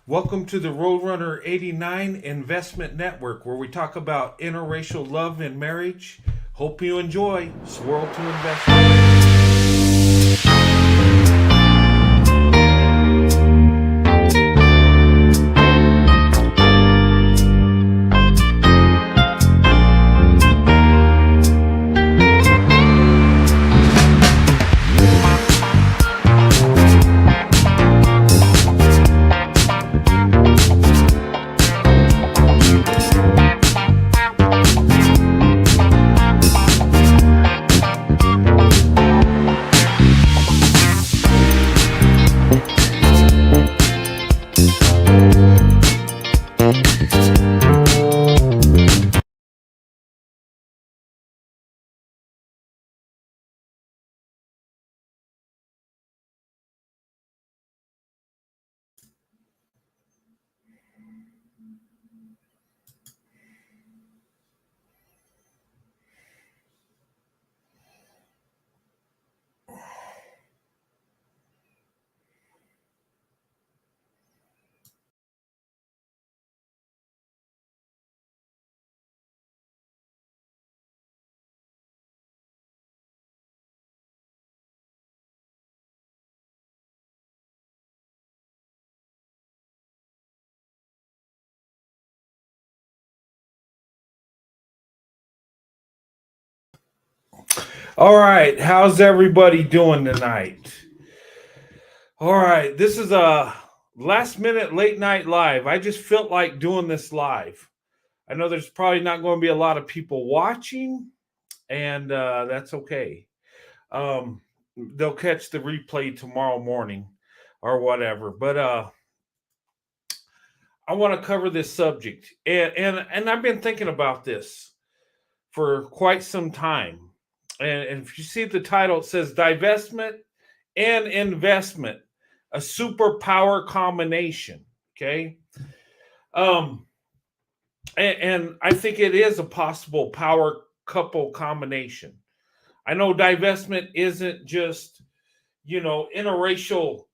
Welcome to the Roadrunner 89 Investment Network, where we talk about interracial love and marriage. Hope you enjoy Swirl to Investment. All right, how's everybody doing tonight? All right, this is a last minute late night live. I just felt like doing this live. I know there's probably not going to be a lot of people watching, and that's okay. They'll catch the replay tomorrow morning or whatever. But I want to cover this subject, and I've been thinking about this for quite some time. And if you see the title, it says Divestment and Investment, a Superpower Combination. Okay. Um, and I think it is a possible power couple combination. I know divestment isn't just, interracial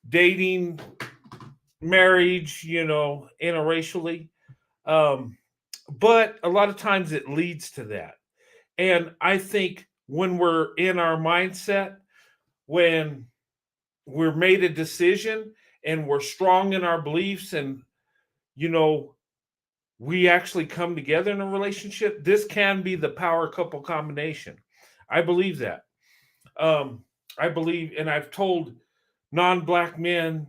dating, marriage, interracially. But a lot of times it leads to that. And I think when we're in our mindset, when we're made a decision and we're strong in our beliefs and, you know, we actually come together in a relationship, this can be the power couple combination. I believe that. I believe, and I've told non-black men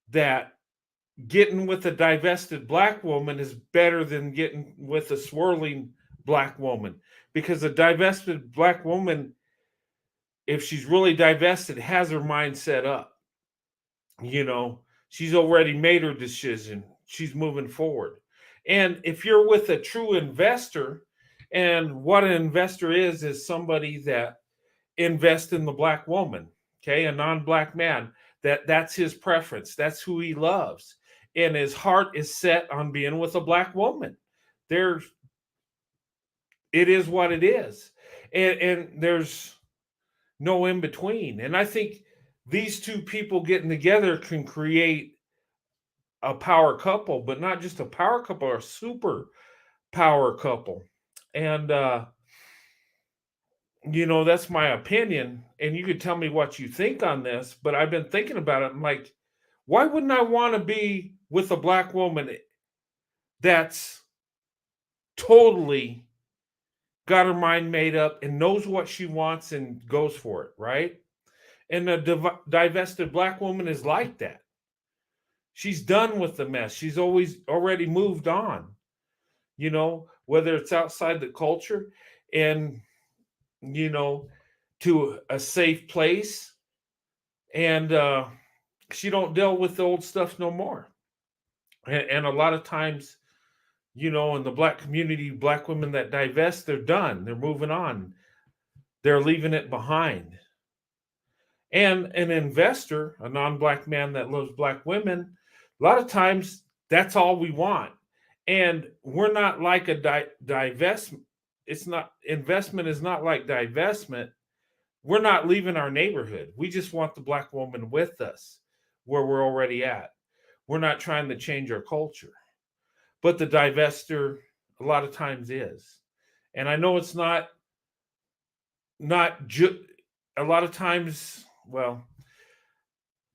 that getting with a divested black woman is better than getting with a swirling black woman, because a divested black woman, if she's really divested, has her mind set up. She's already made her decision. She's moving forward. And if you're with a true investor, and what an investor is somebody that invests in the black woman, okay, a non-black man, that's his preference. That's who he loves. And his heart is set on being with a black woman. There's it is what it is. And there's no in between. And I think these two people getting together can create a power couple, but not just a power couple, or a super power couple. And that's my opinion. And you could tell me what you think on this, but I've been thinking about it. I'm like, why wouldn't I want to be with a black woman that's totally got her mind made up and knows what she wants and goes for it, right? And a divested black woman is like that. She's done with the mess. She's already moved on, whether it's outside the culture and, to a safe place. And she don't deal with the old stuff no more. And a lot of times, in the black community, black women that divest, they're done. They're moving on. They're leaving it behind. And an investor, a non-black man that loves black women, a lot of times that's all we want. And we're not like a divestment. It's not, investment is not like divestment. We're not leaving our neighborhood. We just want the black woman with us where we're already at. we're not trying to change our culture. But the divester a lot of times is. And I know it's not a lot of times, well,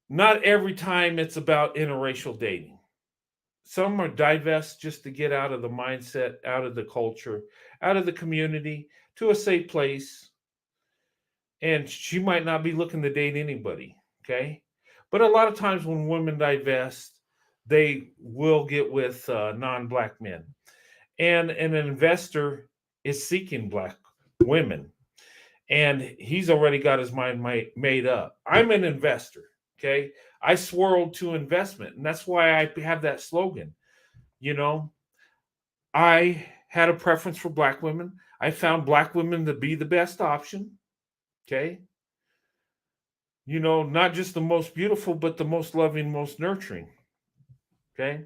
not every time it's about interracial dating. Some are divest just to get out of the mindset, out of the culture, out of the community to a safe place. And she might not be looking to date anybody. Okay. But a lot of times when women divest, they will get with non black men. And an investor is seeking black women. And he's already got his mind made up. I'm an investor. Okay. I swirled to investment. And that's why I have that slogan. You know, I had a preference for black women. I found black women to be the best option. Okay. Not just the most beautiful, but the most loving, most nurturing. Okay.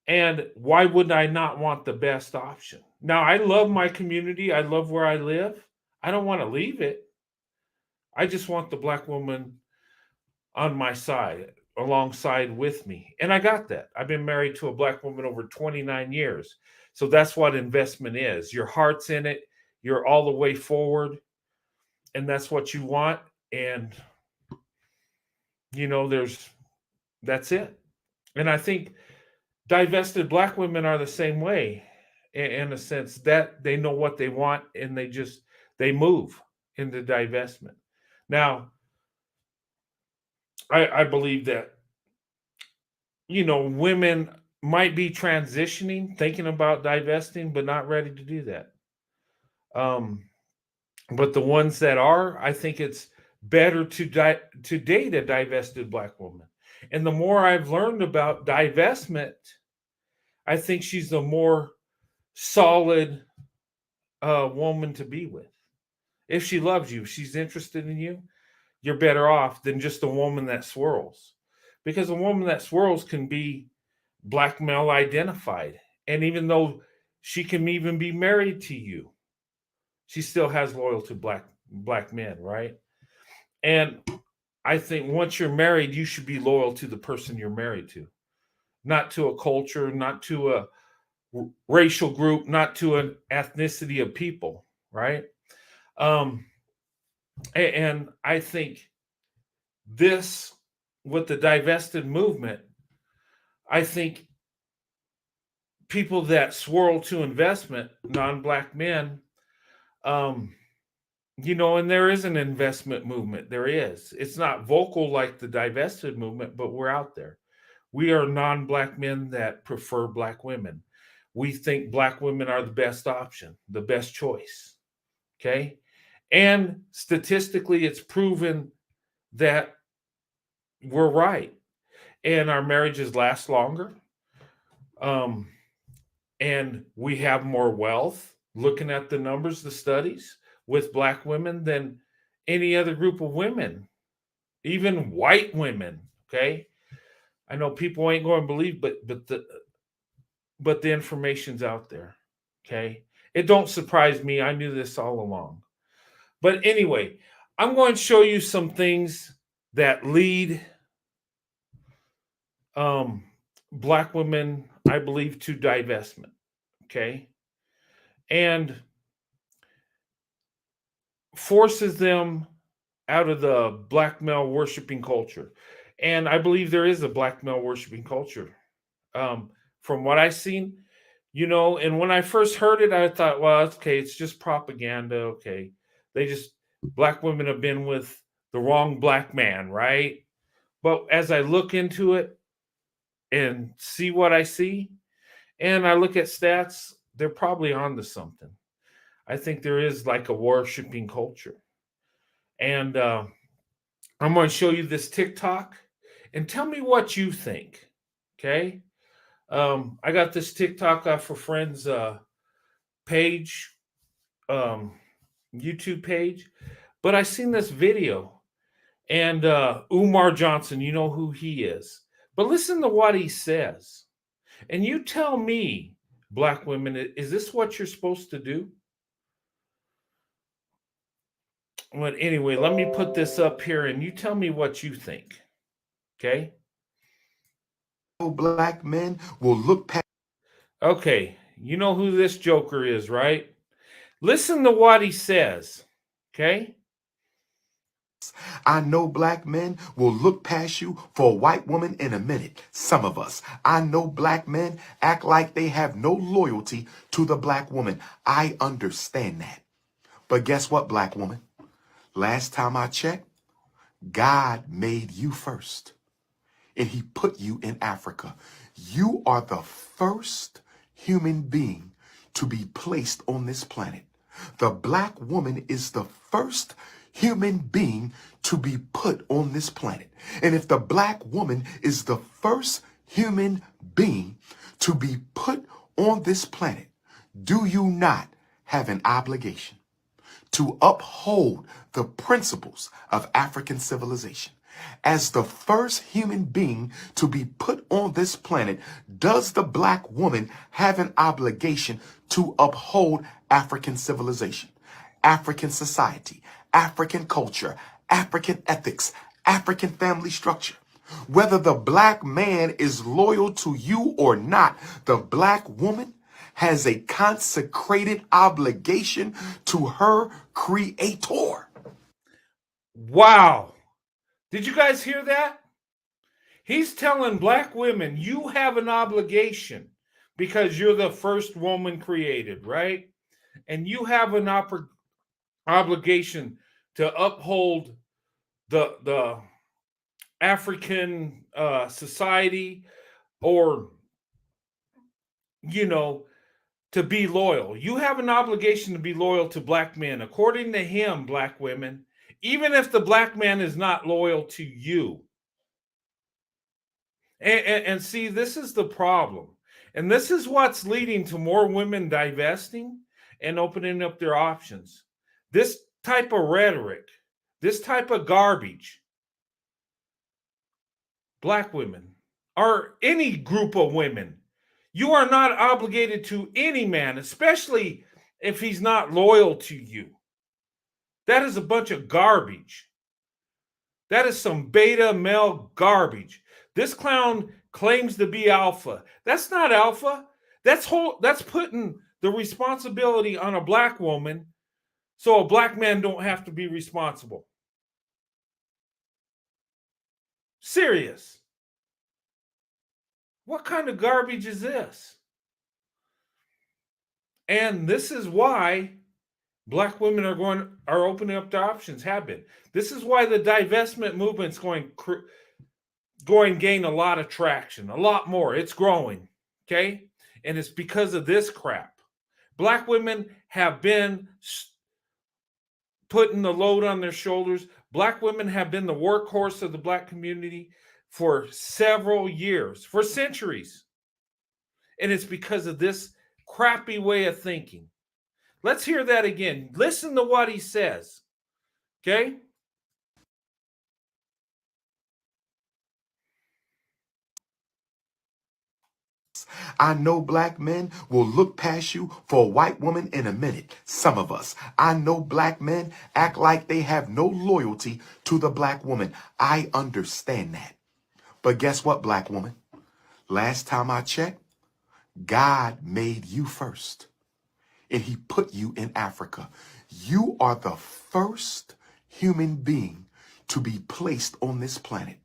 And why would I not want the best option? Now, I love my community. I love where I live. I don't want to leave it. I just want the black woman on my side, alongside with me. And I got that. I've been married to a black woman over 29 years. So that's what investment is. Your heart's in it. You're all the way forward. And that's what you want. And, that's it. And I think divested black women are the same way in a sense that they know what they want and they move into divestment. Now, I believe that women might be transitioning, thinking about divesting, but not ready to do that. But the ones that are, I think it's better to date a divested black woman. And the more I've learned about divestment, I think she's a more solid woman to be with. If she loves you, if she's interested in you, you're better off than just a woman that swirls. Because a woman that swirls can be black male identified. And even though she can even be married to you, she still has loyal to black men, right? And I think once you're married, you should be loyal to the person you're married to, not to a culture, not to a racial group, not to an ethnicity of people, right? Um, and I think this, with the divested movement, I think people that swirl to investment, non-black men, and there is an investment movement. There is. It's not vocal like the divested movement, but we're out there. We are non-black men that prefer black women. We think black women are the best option, the best choice. Okay. And statistically, it's proven that we're right. And our marriages last longer. And we have more wealth, looking at the numbers, the studies, with black women than any other group of women, even white women. Okay. I know people ain't going to believe, but the information's out there. Okay. It don't surprise me. I knew this all along. But anyway, I'm going to show you some things that lead black women, I believe, to divestment. Okay. And forces them out of the black male worshiping culture. And I believe there is a black male worshiping culture. From what I've seen, and when I first heard it, I thought, well, okay, it's just propaganda. Okay. Black women have been with the wrong black man, right? But as I look into it and see what I see, and I look at stats, they're probably onto something. I think there is like a worshiping culture. And I'm going to show you this TikTok and tell me what you think. Okay. I got this TikTok off a friend's page, YouTube page, but I seen this video and Umar Johnson, you know who he is, but listen to what he says. And you tell me, black women, is this what you're supposed to do? But anyway, let me put this up here and you tell me what you think. Okay. Black men will look past. Okay, you know who this joker is, right? Listen to what he says. Okay? I know black men will look past you for a white woman in a minute. Some of us. I know black men act like they have no loyalty to the black woman. I understand that. But guess what, black woman? Last time I checked, God made you first. And he put you in Africa. You are the first human being to be placed on this planet. The black woman is the first human being to be put on this planet. And if the black woman is the first human being to be put on this planet, do you not have an obligation to uphold the principles of African civilization? As the first human being to be put on this planet, does the black woman have an obligation to uphold African civilization, African society, African culture, African ethics, African family structure? Whether the black man is loyal to you or not, the black woman has a consecrated obligation to her creator. Wow. Did you guys hear that? He's telling black women, you have an obligation because you're the first woman created, right? And you have an obligation to uphold the African society, or you know, to be loyal. You have an obligation to be loyal to black men. According to him, black women, even if the black man is not loyal to you. And see, this is the problem. And this is what's leading to more women divesting and opening up their options. This type of rhetoric, this type of garbage, black women, or any group of women, you are not obligated to any man, especially if he's not loyal to you. That is a bunch of garbage. That is some beta male garbage. This clown claims to be alpha. That's not alpha. That's putting the responsibility on a black woman so a black man don't have to be responsible. Serious. What kind of garbage is this? And this is why black women are opening up their options, have been. This is why the divestment movement's going gain a lot of traction, a lot more. It's growing, okay? And it's because of this crap. Black women have been putting the load on their shoulders. Black women have been the workhorse of the black community for several years, for centuries. And it's because of this crappy way of thinking. Let's hear that again. Listen to what he says. Okay? I know black men will look past you for a white woman in a minute. Some of us. I know black men act like they have no loyalty to the black woman. I understand that. But guess what, black woman? Last time I checked, God made you first. And he put you in Africa. You are the first human being to be placed on this planet.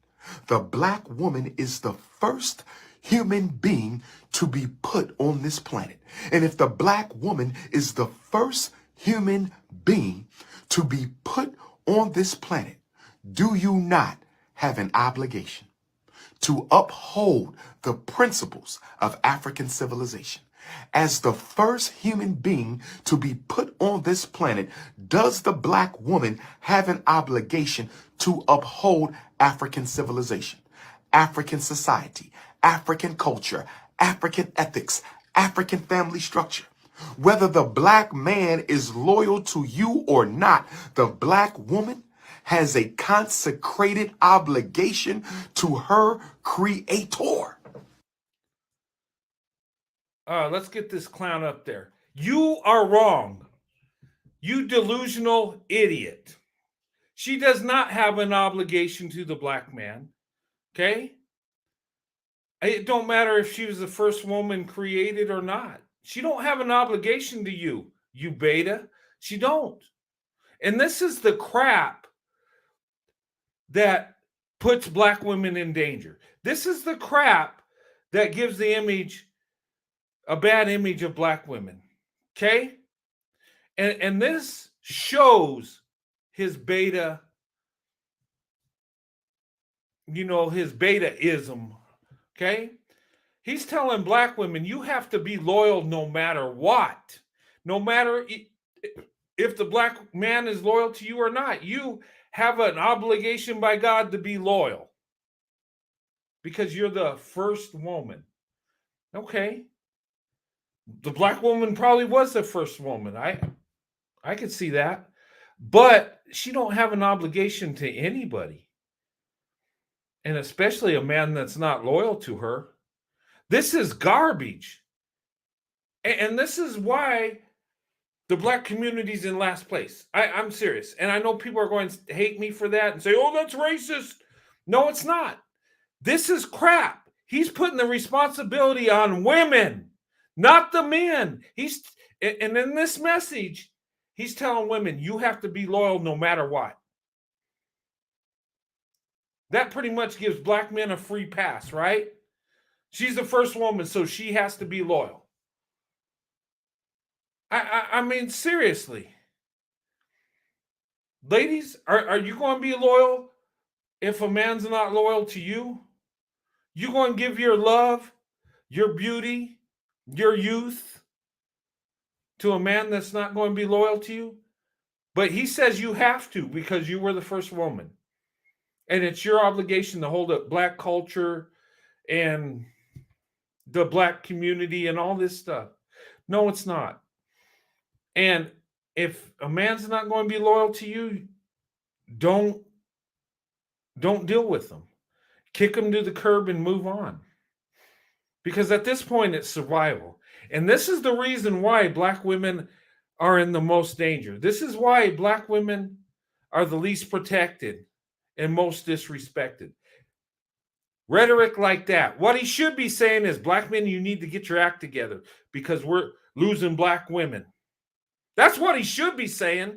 The black woman is the first human being to be put on this planet. And if the black woman is the first human being to be put on this planet, do you not have an obligation to uphold the principles of African civilization? As the first human being to be put on this planet, does the black woman have an obligation to uphold African civilization, African society, African culture, African ethics, African family structure? Whether the black man is loyal to you or not, the black woman has a consecrated obligation to her creator. Let's get this clown up there. You are wrong. You delusional idiot. She does not have an obligation to the black man. Okay? It don't matter if she was the first woman created or not. She don't have an obligation to you, you beta. She don't. And this is the crap that puts black women in danger. This is the crap that gives the image, a bad image of black women. Okay? And this shows his beta, his beta-ism. Okay? He's telling black women, you have to be loyal no matter what. No matter if the black man is loyal to you or not. You have an obligation by God to be loyal because you're the first woman. Okay. The black woman probably was the first woman. I could see that. But she don't have an obligation to anybody. And especially a man that's not loyal to her. This is garbage. And this is why the black community's in last place. I'm serious. And I know people are going to hate me for that and say, oh, that's racist. No, it's not. This is crap. He's putting the responsibility on women, not the men. And in this message, he's telling women, you have to be loyal no matter what. That pretty much gives black men a free pass, right? She's the first woman, so she has to be loyal. I mean, seriously. Ladies, are you going to be loyal if a man's not loyal to you? You going to give your love, your beauty, your youth to a man that's not going to be loyal to you? But he says you have to because you were the first woman. And it's your obligation to hold up black culture and the black community and all this stuff. No, it's not. And if a man's not going to be loyal to you, don't deal with them. Kick them to the curb and move on. Because at this point, it's survival. And this is the reason why black women are in the most danger. This is why black women are the least protected and most disrespected. Rhetoric like that. What he should be saying is, black men, you need to get your act together because we're losing black women. That's what he should be saying.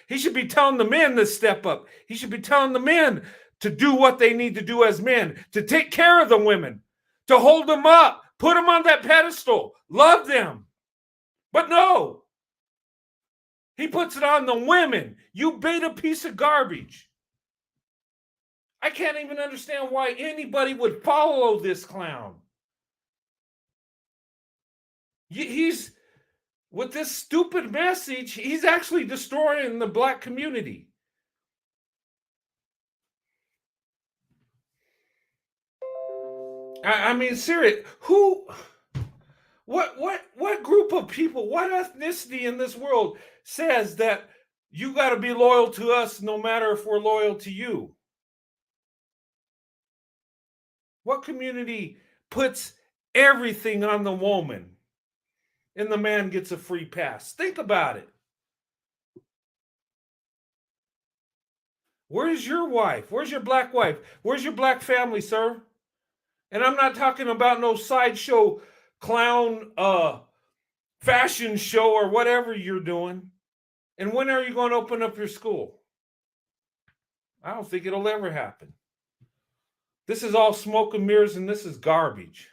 He should be telling the men to step up. He should be telling the men to do what they need to do as men, to take care of the women, to hold them up, put them on that pedestal, love them. But no, he puts it on the women. You beta piece of garbage. I can't even understand why anybody would follow this clown. He's, with this stupid message, he's actually destroying the black community. I mean, serious. What group of people, what ethnicity in this world says that you got to be loyal to us no matter if we're loyal to you? What community puts everything on the woman and the man gets a free pass? Think about it. Where's your wife? Where's your black wife? Where's your black family, sir? And I'm not talking about no sideshow clown fashion show or whatever you're doing. And when are you going to open up your school? I don't think it'll ever happen. This is all smoke and mirrors, and this is garbage.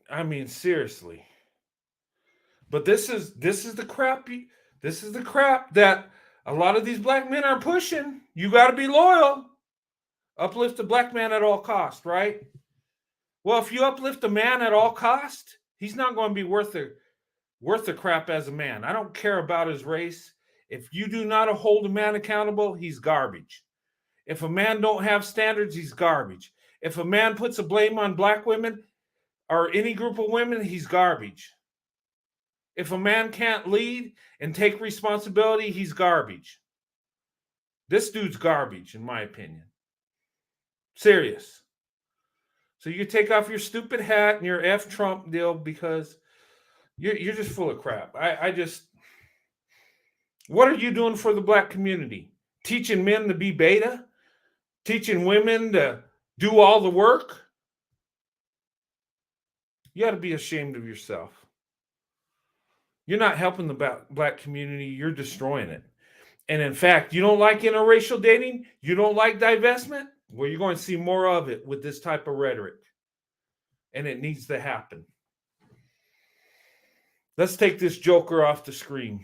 I mean, seriously. But this is the crap. This is the crap that a lot of these black men are pushing. You got to be loyal. Uplift the black man at all cost, right? Well, if you uplift a man at all cost, he's not going to be worth the crap as a man. I don't care about his race. If you do not hold a man accountable, he's garbage. If a man don't have standards, he's garbage. If a man puts a blame on black women or any group of women, he's garbage. If a man can't lead and take responsibility, he's garbage. This dude's garbage, in my opinion. Serious. So you take off your stupid hat and your F Trump deal because you're just full of crap. What are you doing for the black community? Teaching men to be beta? teaching women to do all the work. You got to be ashamed of yourself. You're not helping the black community, you're destroying it. And in fact, you don't like interracial dating, you don't like divestment, well, you're going to see more of it with this type of rhetoric. And it needs to happen. Let's take this joker off the screen.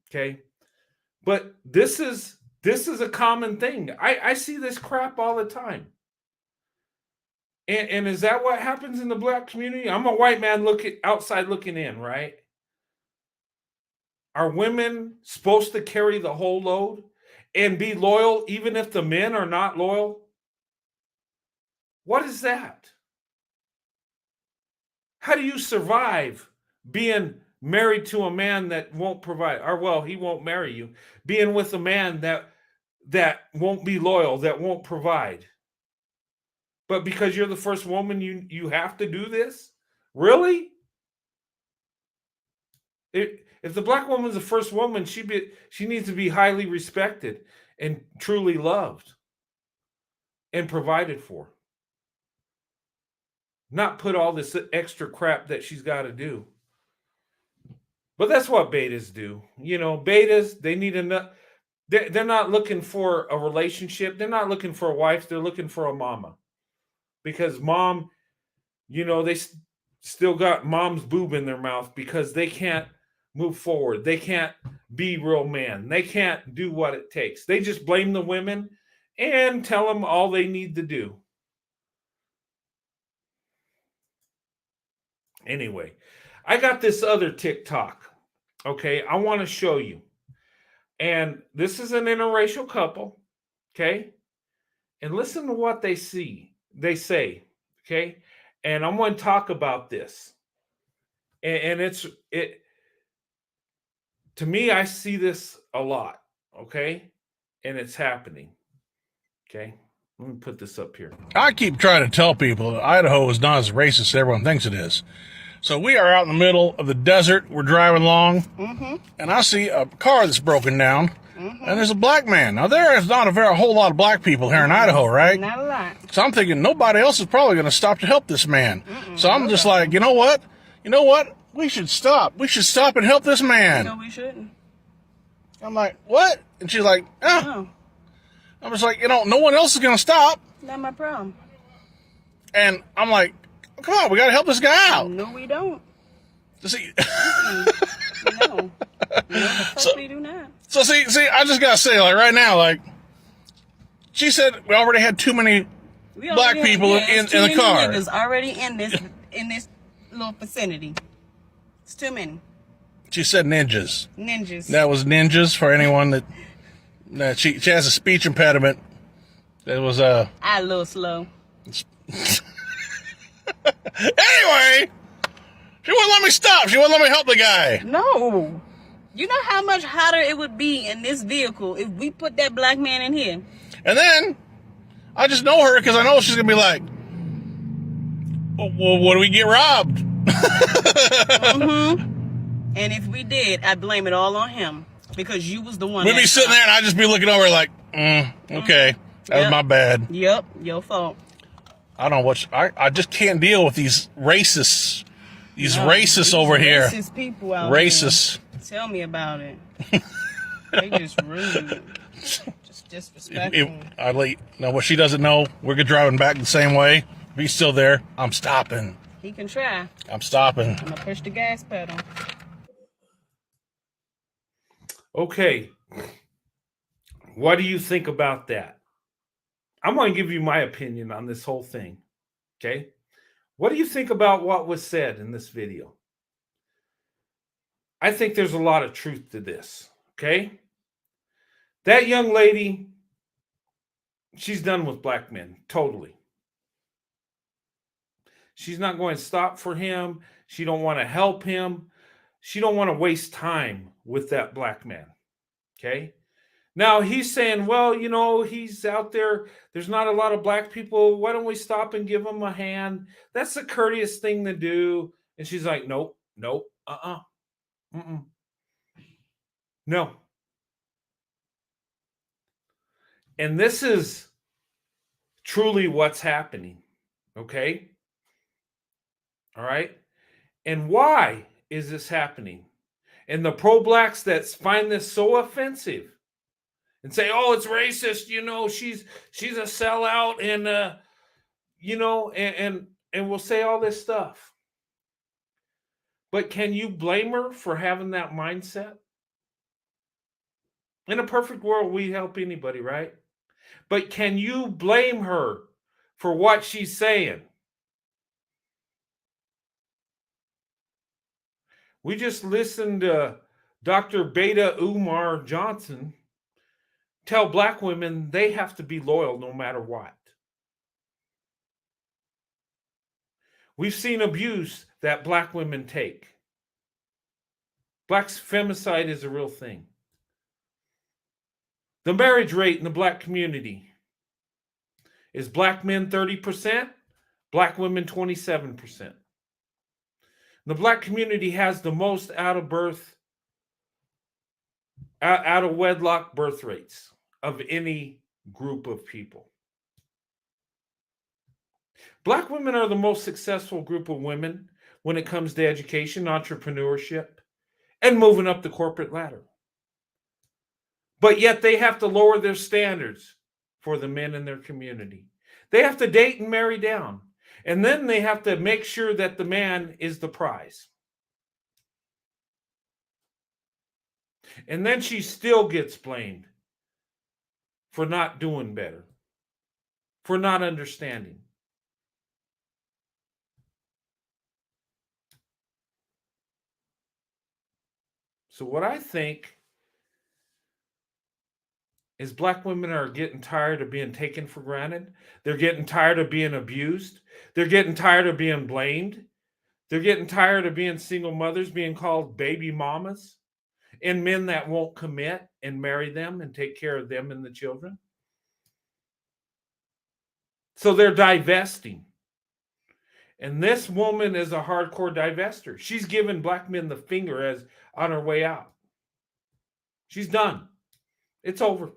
Okay? But this is a common thing. I see this crap all the time. And is that what happens in the black community? I'm a white man outside looking in, right? Are women supposed to carry the whole load and be loyal even if the men are not loyal? What is that? How do you survive being married to a man that won't provide? Or, well, he won't marry you. Being with a man that won't be loyal, that won't provide. But because you're the first woman, you have to do this? Really? If the black woman's the first woman, she needs to be highly respected and truly loved and provided for. Not put all this extra crap that she's got to do. But that's what betas do. You know, betas, they need enough. They're not looking for a relationship. They're not looking for a wife. They're looking for a mama. Because mom, you know, they still got mom's boob in their mouth because they can't move forward. They can't be real man. They can't do what it takes. They just blame the women and tell them all they need to do. Anyway, I got this other TikTok. Okay, I want to show you. And this is an interracial couple. Okay. And listen to what they say. Okay. And I'm going to talk about this. And it to me, I see this a lot. Okay. And it's happening. Okay. Let me put this up here. I keep trying to tell people that Idaho is not as racist as everyone thinks it is. So we are out in the middle of the desert. We're driving along, and I see a car that's broken down, and there's a black man. Now, there is not a whole lot of black people here in Idaho, right? Not a lot. So I'm thinking nobody else is probably going to stop to help this man. So I'm just like, you know what? We should stop. We should stop and help this man. No, we shouldn't. I'm like, what? And she's like, No, I'm just like, no one else is going to stop. not my problem. And I'm like, come on, we got to help this guy out. No, we don't. See, No. The fuck we do not. So see, I just gotta say, like right now, like she said, we already had too many black people in the car. Niggas already in this little vicinity. It's too many. She said ninjas. Ninjas. That was ninjas for anyone that she has a speech impediment. That was I a little slow. Anyway, she wouldn't let me stop. She wouldn't let me help the guy. No. You know how much hotter it would be in this vehicle if we put that black man in here? And then I just know her because I know she's gonna be like, well, what do we get robbed? And if we did, I'd blame it all on him because you was the one. We'd be sitting there and I'd just be looking over like, okay, that was my bad. Yep, your fault. I don't know what I just can't deal with these racists. These racists over here. Racist people out Racists. here. Tell me about it. They just rude. Just disrespectful. Now, what she doesn't know, we're driving back the same way. If he's still there, I'm stopping. He can try. I'm stopping. I'm going to push the gas pedal. Okay. What do you think about that? I'm going to give you my opinion on this whole thing. Okay. What do you think about what was said in this video? I think there's a lot of truth to this. Okay. That young lady, she's done with black men. Totally. She's not going to stop for him. She don't want to help him. She don't want to waste time with that black man. Okay. Now he's saying, well, he's out there. There's not a lot of black people. Why don't we stop and give him a hand? That's the courteous thing to do. And she's like, nope. No. And this is truly what's happening. Okay? All right? And why is this happening? And the pro-blacks that find this so offensive and say, "Oh, it's racist, she's a sellout," and and we'll say all this stuff. But can you blame her for having that mindset? In a perfect world, we help anybody, right? But can you blame her for what she's saying? We just listened to Dr. Beta Umar Johnson tell black women they have to be loyal no matter what. We've seen abuse that black women take. Black femicide is a real thing. The marriage rate in the black community is black men 30%, black women 27%. The black community has the most out of wedlock birth rates of any group of people. Black women are the most successful group of women when it comes to education, entrepreneurship, and moving up the corporate ladder. But yet they have to lower their standards for the men in their community. They have to date and marry down. And then they have to make sure that the man is the prize. And then she still gets blamed for not doing better, for not understanding. So what I think is black women are getting tired of being taken for granted. They're getting tired of being abused. They're getting tired of being blamed. They're getting tired of being single mothers, being called baby mamas, and men that won't commit and marry them and take care of them and the children. So they're divesting. And this woman is a hardcore divester. She's giving black men the finger as on her way out. She's done. It's over.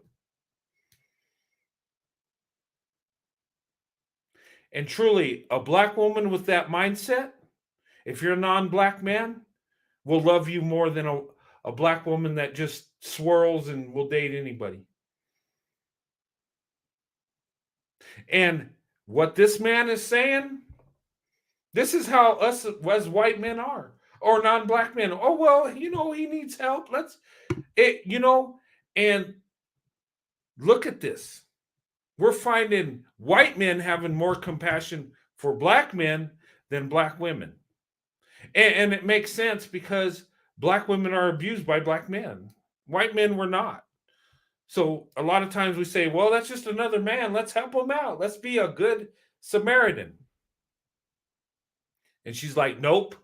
And truly, a black woman with that mindset, if you're a non-black man, will love you more than a black woman that just swirls and will date anybody. And what this man is saying, this is how us as white men are, or non-black men. Oh, well, he needs help. And look at this. We're finding white men having more compassion for black men than black women. And it makes sense because black women are abused by black men. White men were not. So a lot of times we say, well, that's just another man. Let's help him out. Let's be a good Samaritan. And she's like, nope.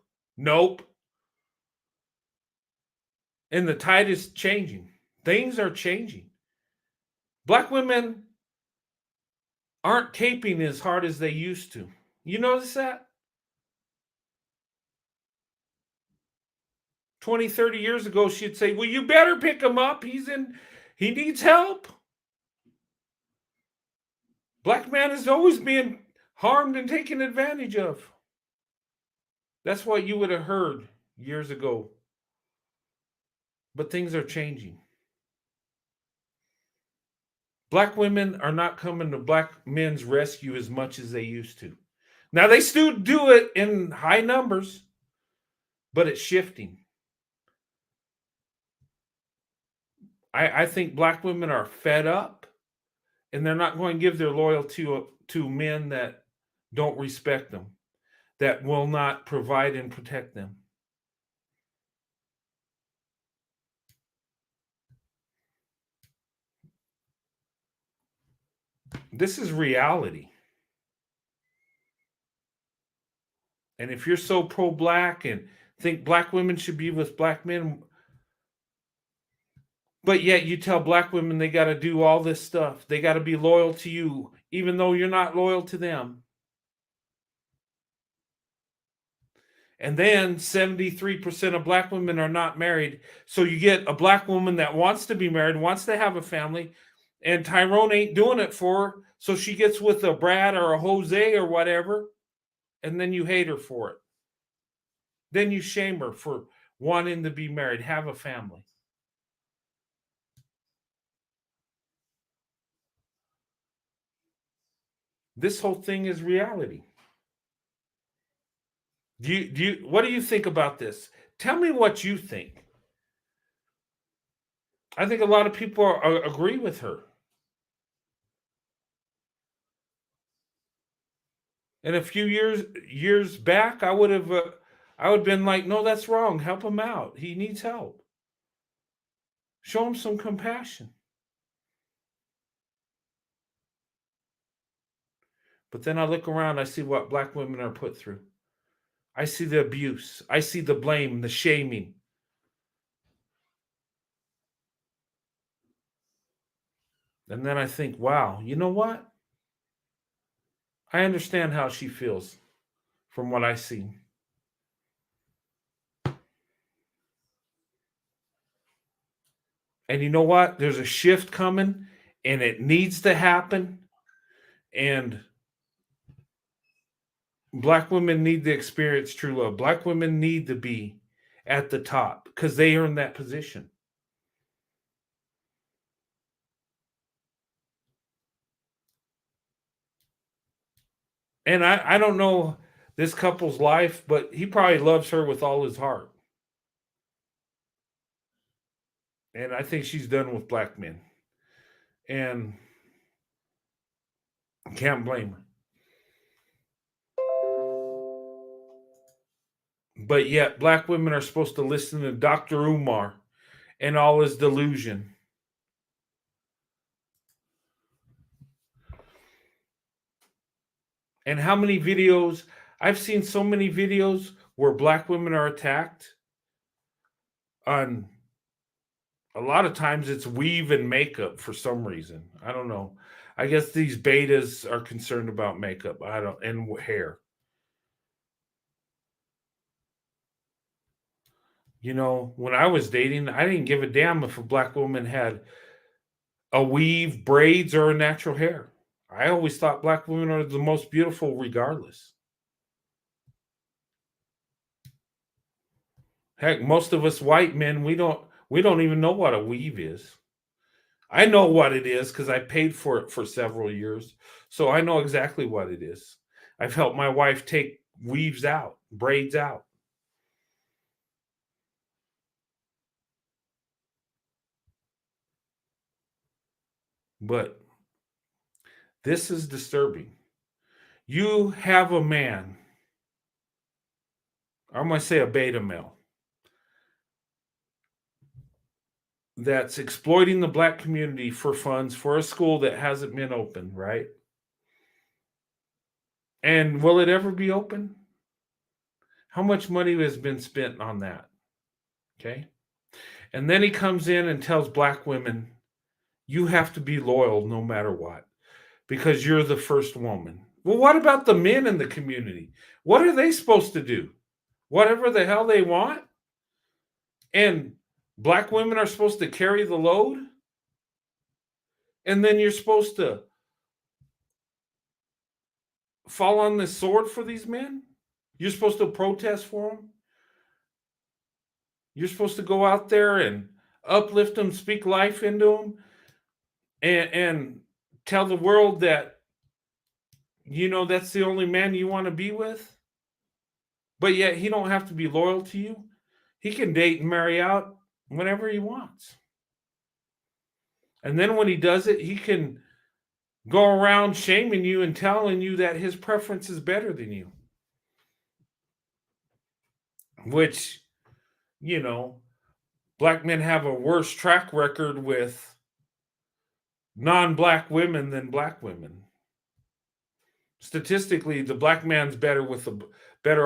And the tide is changing. Things are changing. Black women aren't caping as hard as they used to. You notice that? 20, 30 years ago, she'd say, well, you better pick him up. He needs help. Black man is always being harmed and taken advantage of. That's what you would have heard years ago. But things are changing. Black women are not coming to black men's rescue as much as they used to. Now, they still do it in high numbers, but it's shifting. I think black women are fed up, and they're not going to give their loyalty to men that don't respect them, that will not provide and protect them. This is reality. And if you're so pro-black and think black women should be with black men, but yet you tell black women they got to do all this stuff, they got to be loyal to you, even though you're not loyal to them. And then 73% of black women are not married. So you get a black woman that wants to be married, wants to have a family, and Tyrone ain't doing it for her, so she gets with a Brad or a Jose or whatever, and then you hate her for it. Then you shame her for wanting to be married, have a family. This whole thing is reality. What do you think about this? Tell me what you think. I think a lot of people agree with her. And a few years back, I would have been like, no, that's wrong. Help him out. He needs help. Show him some compassion. But then I look around, I see what Black women are put through. I see the abuse. I see the blame, the shaming. And then I think, wow, you know what? I understand how she feels from what I see. And you know what? There's a shift coming, and it needs to happen. And Black women need to experience true love. Black women need to be at the top because they earn that position. And I don't know this couple's life, but he probably loves her with all his heart. And I think she's done with Black men. And can't blame her. But yet, Black women are supposed to listen to Dr. Umar and all his delusion. And how many videos? I've seen so many videos where Black women are attacked. On a lot of times it's weave and makeup for some reason. I don't know. I guess these betas are concerned about makeup. And hair. You know, when I was dating, I didn't give a damn if a Black woman had a weave, braids, or a natural hair. I always thought Black women are the most beautiful regardless. Heck, most of us white men, we don't even know what a weave is. I know what it is because I paid for it for several years. So I know exactly what it is. I've helped my wife take weaves out, braids out. But this is disturbing. You have a man, I'm going to say a beta male, that's exploiting the Black community for funds for a school that hasn't been open, right? And will it ever be open? How much money has been spent on that? Okay. And then he comes in and tells Black women, you have to be loyal no matter what, because you're the first woman. Well, what about the men in the community? What are they supposed to do? Whatever the hell they want? And Black women are supposed to carry the load? And then you're supposed to fall on the sword for these men? You're supposed to protest for them? You're supposed to go out there and uplift them, speak life into them, and tell the world that, you know, that's the only man you want to be with? But yet he don't have to be loyal to you. He can date and marry out whenever he wants. And then when he does it, he can go around shaming you and telling you that his preference is better than you. Which, you know, Black men have a worse track record with non-Black women than Black women. Statistically, the Black man's better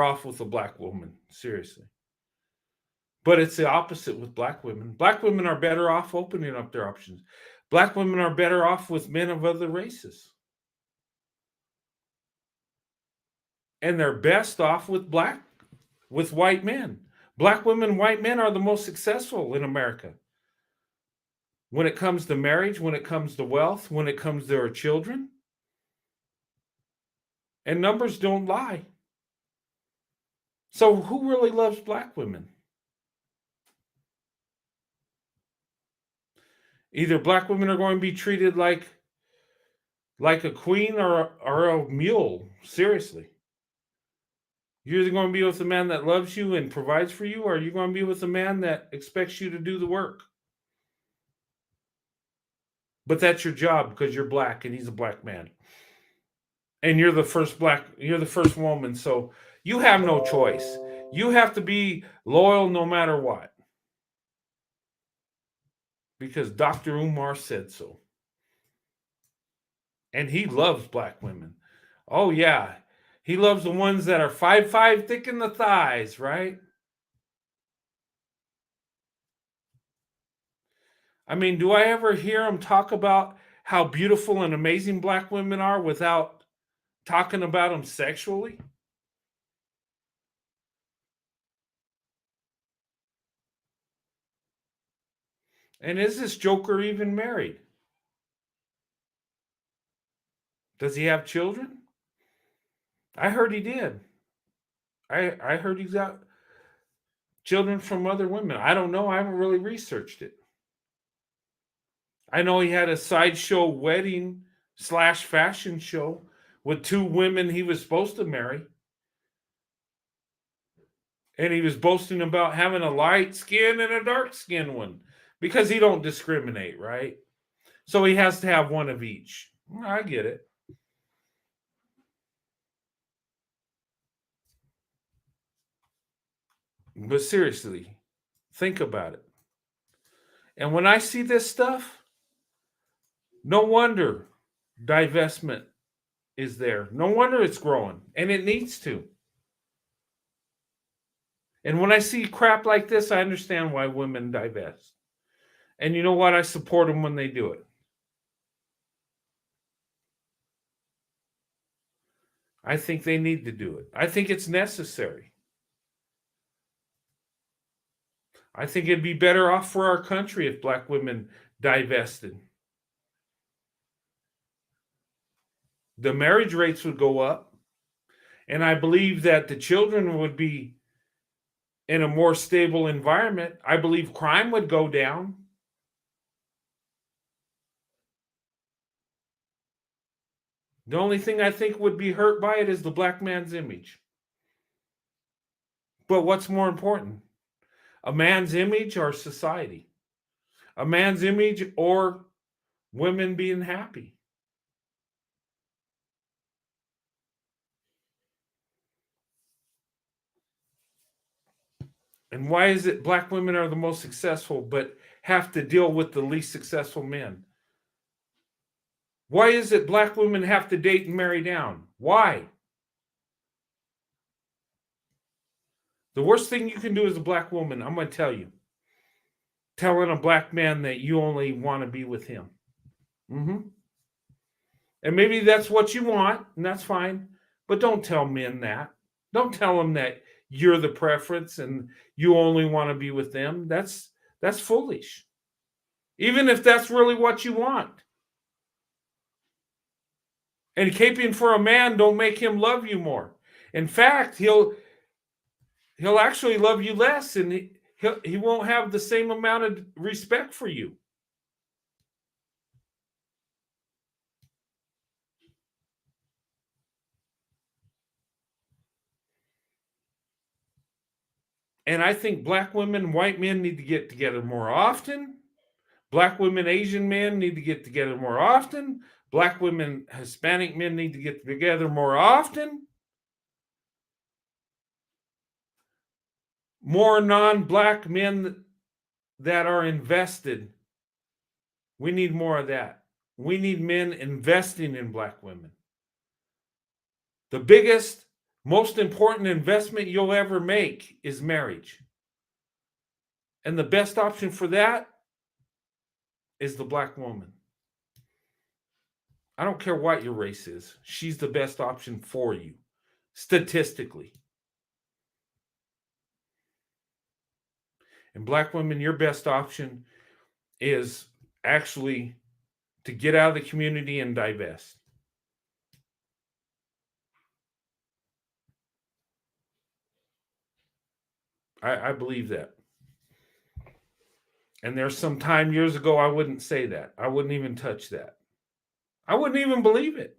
off with a Black woman. Seriously. But it's the opposite with Black women. Black women are better off opening up their options. Black women are better off with men of other races. And they're best off with white men. Black women, white men are the most successful in America. when it comes to marriage, when it comes to wealth, when it comes to our children. And numbers don't lie. So who really loves black women? Either black women are going to be treated like a queen or a mule. Seriously. You're either going to be with a man that loves you and provides for you, or you're going to be with a man that expects you to do the work. But that's your job because you're black and he's a black man. And you're the first woman. So you have no choice. You have to be loyal no matter what. Because Dr. Umar said so. And he loves black women. Oh, yeah. He loves the ones that are 5'5" thick in the thighs, right? I mean, do I ever hear him talk about how beautiful and amazing black women are without talking about them sexually? And is this joker even married? Does he have children? I heard he did. I heard he's got children from other women. I don't know. I haven't really researched it. I know he had a sideshow wedding / fashion show with 2 women he was supposed to marry. And he was boasting about having a light skin and a dark skin one because he don't discriminate, right? So he has to have one of each. I get it. But seriously, think about it. And when I see this stuff, no wonder divestment is there. No wonder it's growing, and it needs to. And when I see crap like this, I understand why women divest. And you know what? I support them when they do it. I think they need to do it. I think it's necessary. I think it'd be better off for our country if black women divested. The marriage rates would go up. And I believe that the children would be in a more stable environment. I believe crime would go down. The only thing I think would be hurt by it is the black man's image. But what's more important? A man's image or society? A man's image or women being happy? And why is it black women are the most successful but have to deal with the least successful men? Why is it black women have to date and marry down? Why? The worst thing you can do as a black woman, I'm going to tell you, telling a black man that you only want to be with him. And maybe that's what you want, and that's fine. But don't tell men that. Don't tell them that you're the preference and you only want to be with them. That's foolish. Even if that's really what you want. And caping for a man don't make him love you more. In fact, he'll actually love you less, and he won't have the same amount of respect for you. And I think black women, white men need to get together more often. Black women, Asian men need to get together more often. Black women, Hispanic men need to get together more often. More non-black men that are invested. We need more of that. We need men investing in black women. The biggest, most important investment you'll ever make is marriage. And the best option for that is the black woman. I don't care what your race is. She's the best option for you, statistically. And black women, your best option is actually to get out of the community and divest. I believe that. And there's some time years ago I wouldn't say that. I wouldn't even touch that. I wouldn't even believe it.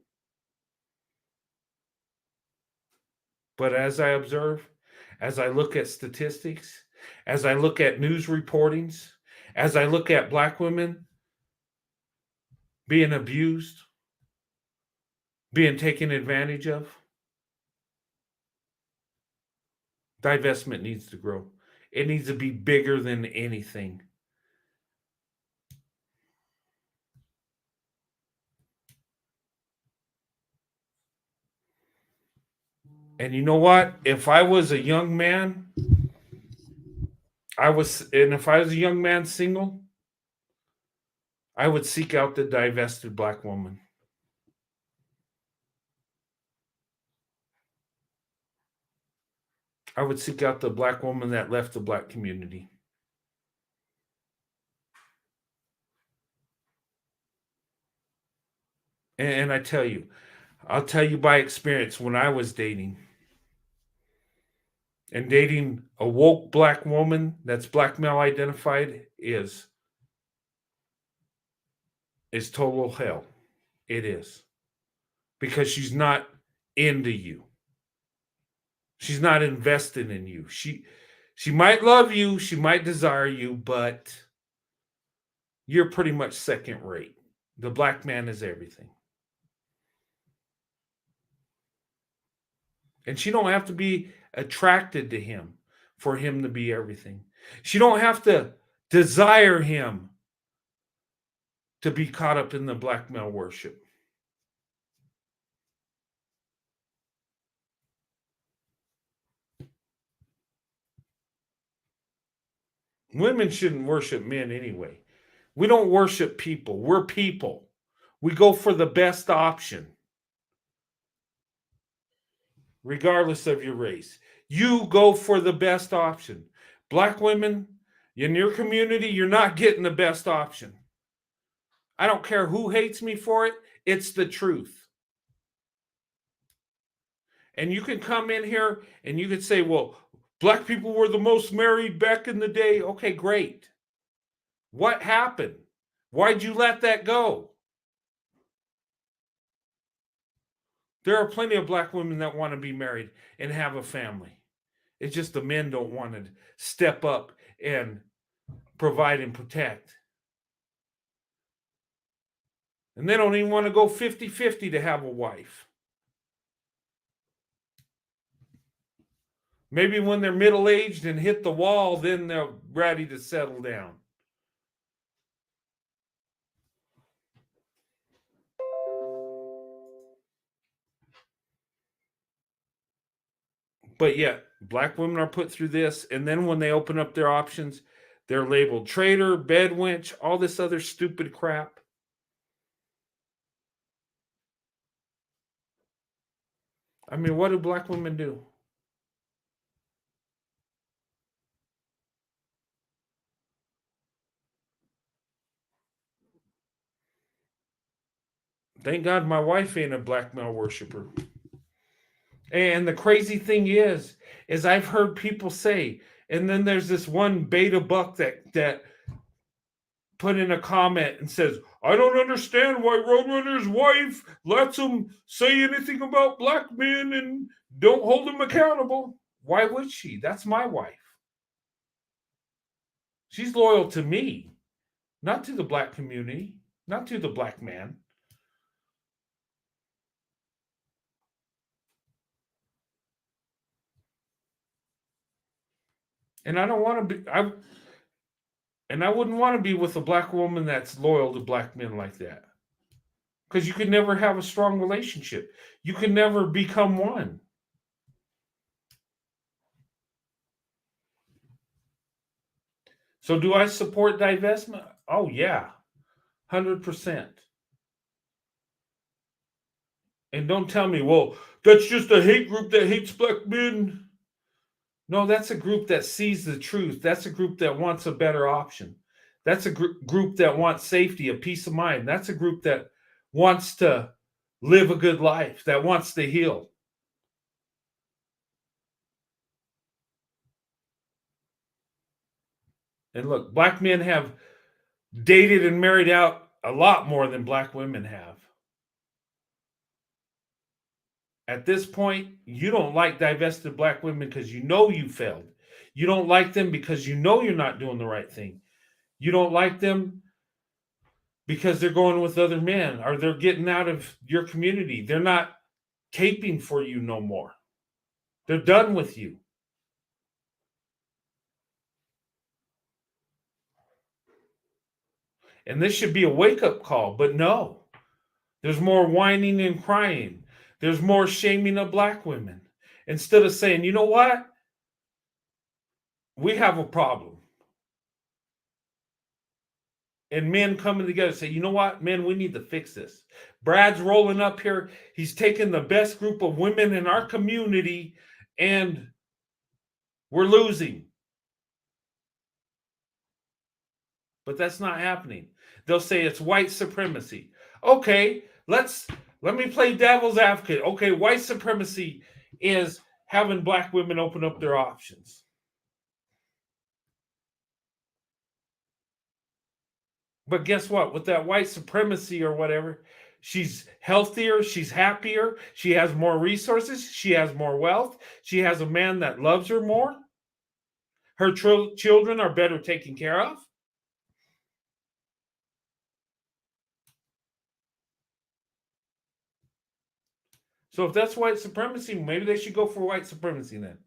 But as I observe, as I look at statistics, as I look at news reportings, as I look at Black women being abused, being taken advantage of, divestment needs to grow. It needs to be bigger than anything. And you know what? If I was a young man, if I was a young man single, I would seek out the divested Black woman. I would seek out the Black woman that left the Black community. And I'll tell you by experience, when I was dating, and dating a woke Black woman that's Black male identified is total hell. It is. Because she's not into you. She's not invested in you. She might love you, she might desire you, but you're pretty much second rate. The Black man is everything. And she don't have to be attracted to him for him to be everything. She don't have to desire him to be caught up in the Black male worship. Women shouldn't worship men anyway. We don't worship people. We're people. We go for the best option, regardless of your race. You go for the best option. Black women, in your community, you're not getting the best option. I don't care who hates me for it. It's the truth. And you can come in here and you can say, well, Black people were the most married back in the day. Okay, great. What happened? Why'd you let that go? There are plenty of Black women that want to be married and have a family. It's just the men don't want to step up and provide and protect. And they don't even want to go 50-50 to have a wife. Maybe when they're middle-aged and hit the wall, then they're ready to settle down. But yet, Black women are put through this, and then when they open up their options, they're labeled traitor, bed wench, all this other stupid crap. I mean, what do Black women do? Thank God my wife ain't a Black male worshiper. And the crazy thing is I've heard people say, and then there's this one beta buck that put in a comment and says, I don't understand why Roadrunner's wife lets him say anything about Black men and don't hold him accountable. Why would she? That's my wife. She's loyal to me, not to the Black community, not to the Black man. And I don't want to be, I wouldn't want to be with a Black woman that's loyal to Black men like that. Because you could never have a strong relationship. You can never become one. So do I support divestment? Oh, yeah. 100%. And don't tell me, well, that's just a hate group that hates Black men. No, that's a group that sees the truth. That's a group that wants a better option. That's a group that wants safety, a peace of mind. That's a group that wants to live a good life, that wants to heal. And look, black men have dated and married out a lot more than black women have. At this point, you don't like divested black women because you know you failed. You don't like them because you know you're not doing the right thing. You don't like them because they're going with other men or they're getting out of your community. They're not caping for you no more. They're done with you. And this should be a wake-up call, but no. There's more whining and crying. There's more shaming of black women. Instead of saying, you know what? We have a problem. And men coming together say, you know what, men, we need to fix this. Brad's rolling up here. He's taking the best group of women in our community, and we're losing. But that's not happening. They'll say it's white supremacy. Okay, let me play devil's advocate. Okay, white supremacy is having black women open up their options. But guess what? With that white supremacy or whatever, she's healthier, she's happier, she has more resources, she has more wealth, she has a man that loves her more. Her children are better taken care of. So if that's white supremacy, maybe they should go for white supremacy then.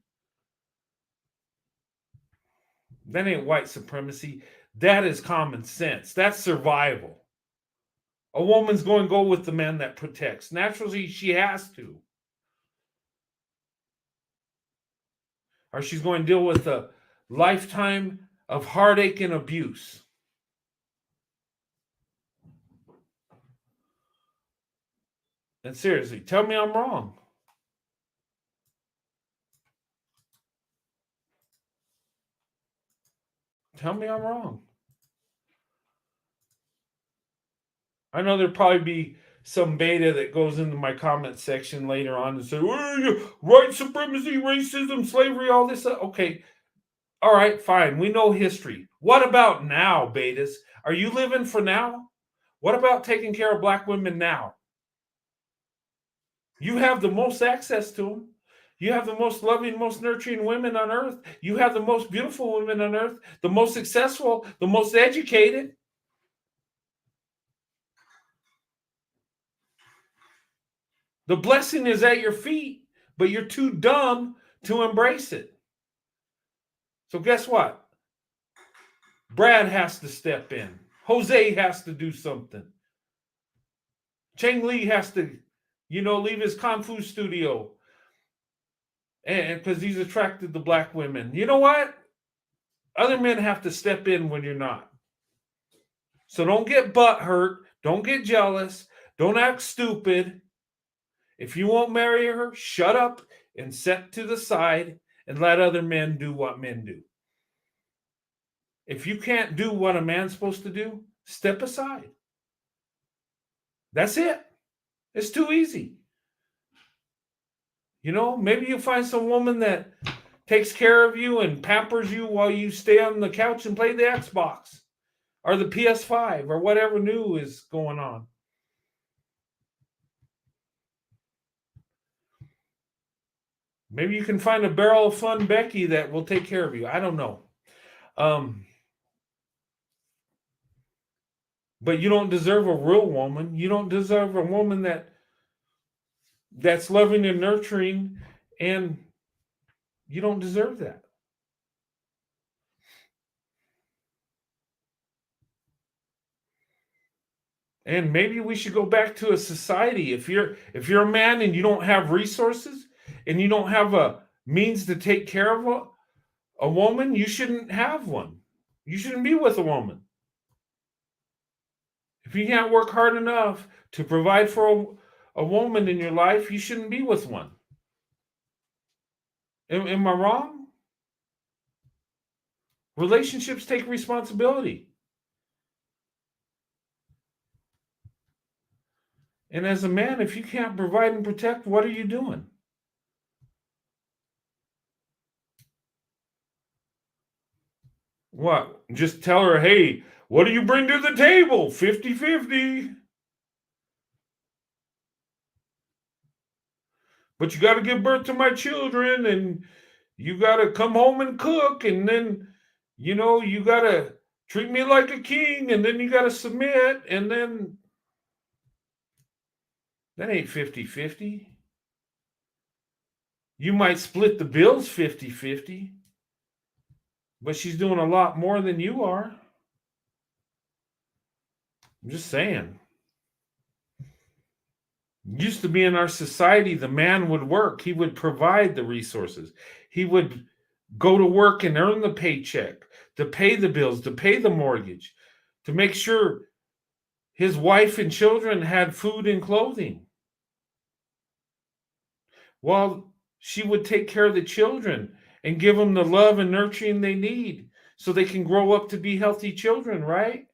That ain't white supremacy. That is common sense. That's survival. A woman's going to go with the man that protects. Naturally, she has to. Or she's going to deal with a lifetime of heartache and abuse. And seriously, tell me I'm wrong. Tell me I'm wrong. I know there'll probably be some beta that goes into my comment section later on and say, white supremacy, racism, slavery, all this. Okay. All right, fine. We know history. What about now, betas? Are you living for now? What about taking care of black women now? You have the most access to them. You have the most loving, most nurturing women on earth. You have the most beautiful women on earth, the most successful, the most educated. The blessing is at your feet, but you're too dumb to embrace it. So guess what? Brad has to step in. Jose has to do something. Cheng Li has to, leave his Kung Fu studio. And because he's attracted to black women. You know what? Other men have to step in when you're not. So don't get butthurt. Don't get jealous. Don't act stupid. If you won't marry her, shut up and set to the side and let other men do what men do. If you can't do what a man's supposed to do, step aside. That's it. It's too easy. Maybe you find some woman that takes care of you and pampers you while you stay on the couch and play the Xbox or the PS5 or whatever new is going on. Maybe you can find a barrel of fun Becky that will take care of you. I don't know. But you don't deserve a real woman. You don't deserve a woman that's loving and nurturing, and you don't deserve that. And maybe we should go back to a society. If you're a man and you don't have resources and you don't have a means to take care of a woman, you shouldn't have one. You shouldn't be with a woman. If you can't work hard enough to provide for a woman in your life, you shouldn't be with one. Am I wrong? Relationships take responsibility. And as a man, if you can't provide and protect, what are you doing? What? Just tell her, hey, what do you bring to the table? 50-50. But you got to give birth to my children, and you got to come home and cook, and then, you got to treat me like a king, and then you got to submit, and then that ain't 50-50. You might split the bills 50-50, but she's doing a lot more than you are. I'm just saying. Used to be in our society, the man would work. He would provide the resources. He would go to work and earn the paycheck to pay the bills, to pay the mortgage, to make sure his wife and children had food and clothing. While she would take care of the children and give them the love and nurturing they need so they can grow up to be healthy children, right?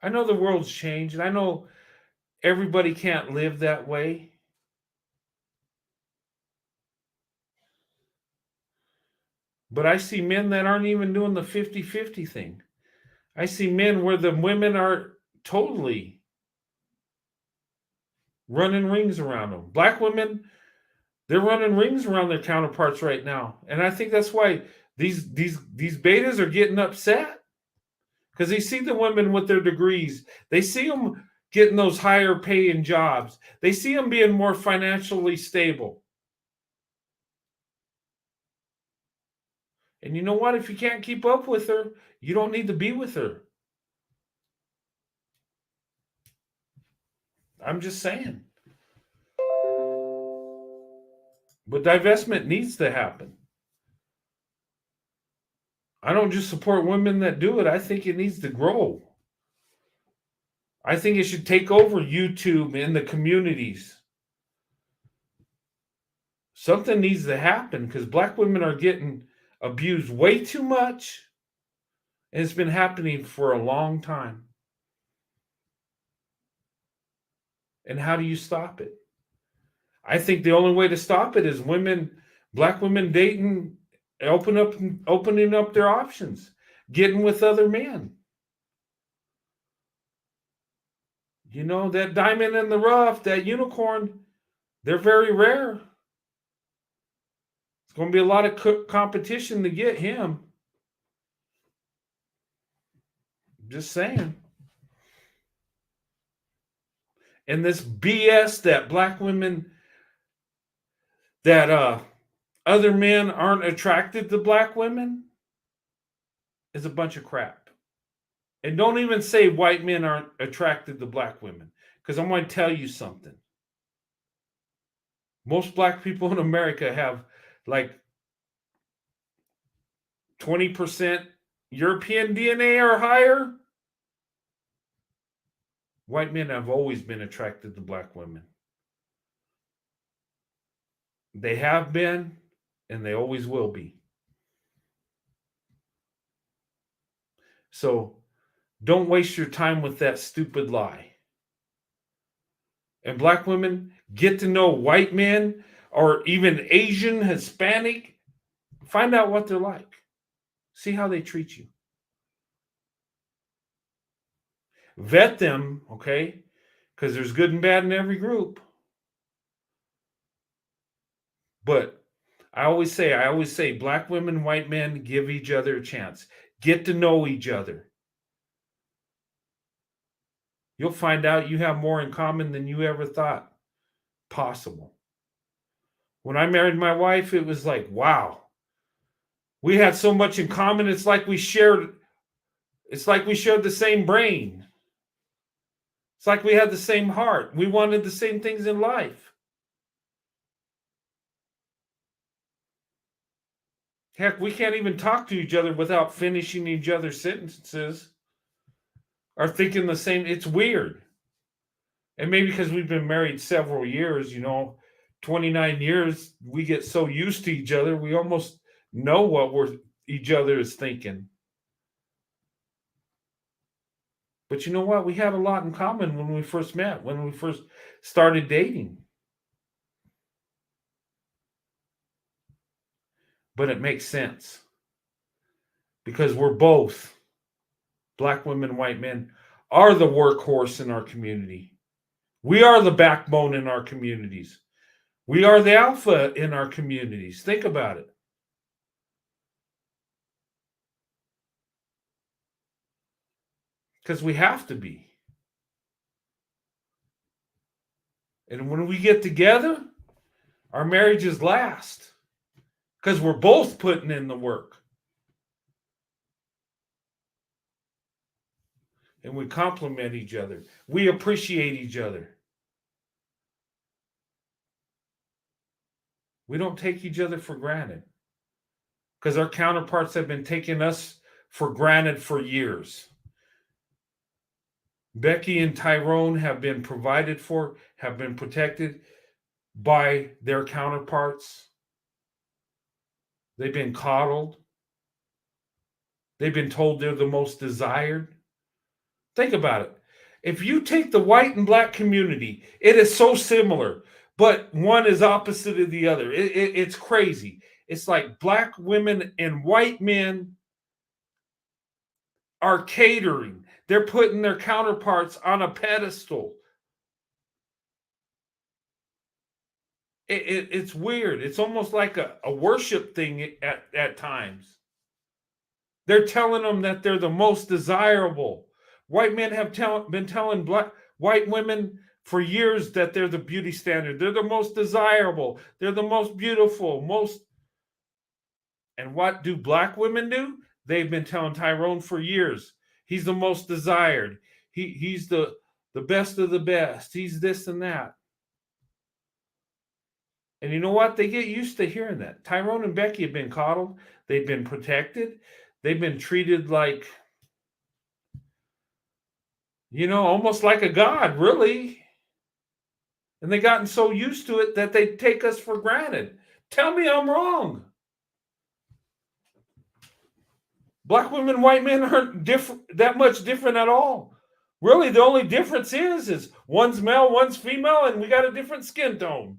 I know the world's changed. I know everybody can't live that way. But I see men that aren't even doing the 50-50 thing. I see men where the women are totally running rings around them. Black women, they're running rings around their counterparts right now. And I think that's why these betas are getting upset. Because they see the women with their degrees. They see them getting those higher paying jobs. They see them being more financially stable. And you know what? If you can't keep up with her, you don't need to be with her. I'm just saying. But divestment needs to happen. I don't just support women that do it. I think it needs to grow. I think it should take over YouTube and the communities. Something needs to happen because Black women are getting abused way too much. And it's been happening for a long time. And how do you stop it? I think the only way to stop it is Black women dating, opening up their options, getting with other men. That diamond in the rough, that unicorn, they're very rare. It's going to be a lot of competition to get him. Just saying. And this BS that Black women, that other men aren't attracted to Black women is a bunch of crap. And don't even say white men aren't attracted to Black women, because I'm going to tell you something. Most Black people in America have like 20% European DNA or higher. White men have always been attracted to Black women. They have been, and they always will be. So don't waste your time with that stupid lie. And Black women, get to know white men or even Asian, Hispanic. Find out what they're like. See how they treat you. Vet them, okay? Because there's good and bad in every group. But I always say, Black women, white men, give each other a chance. Get to know each other. You'll find out you have more in common than you ever thought possible. When I married my wife, it was like, wow. We had so much in common. It's like we shared the same brain. It's like we had the same heart. We wanted the same things in life. Heck, we can't even talk to each other without finishing each other's sentences or thinking the same. It's weird. And maybe because we've been married several years, 29 years, we get so used to each other, we almost know what each other is thinking. But you know what? We had a lot in common when we first met, when we first started dating. But it makes sense because we're both, black women, white men, are the workhorse in our community. We are the backbone in our communities. We are the alpha in our communities. Think about it. Because we have to be. And when we get together, our marriages last because we're both putting in the work. And we complement each other. We appreciate each other. We don't take each other for granted because our counterparts have been taking us for granted for years. Becky and Tyrone have been provided for, have been protected by their counterparts. They've been coddled. They've been told they're the most desired. Think about it. If you take the white and black community, it is so similar, but one is opposite of the other. It's crazy. It's like black women and white men are catering. They're putting their counterparts on a pedestal. It's weird. It's almost like a worship thing at times. They're telling them that they're the most desirable. White men have been telling white women for years that they're the beauty standard. They're the most desirable. They're the most beautiful, most. And what do black women do? They've been telling Tyrone for years. He's the most desired. He's the best of the best. He's this and that. And you know what? They get used to hearing that. Tyrone and Becky have been coddled. They've been protected. They've been treated like, almost like a god, really. And they've gotten so used to it that they take us for granted. Tell me I'm wrong. Black women and white men aren't that much different at all. Really, the only difference is one's male, one's female, and we got a different skin tone.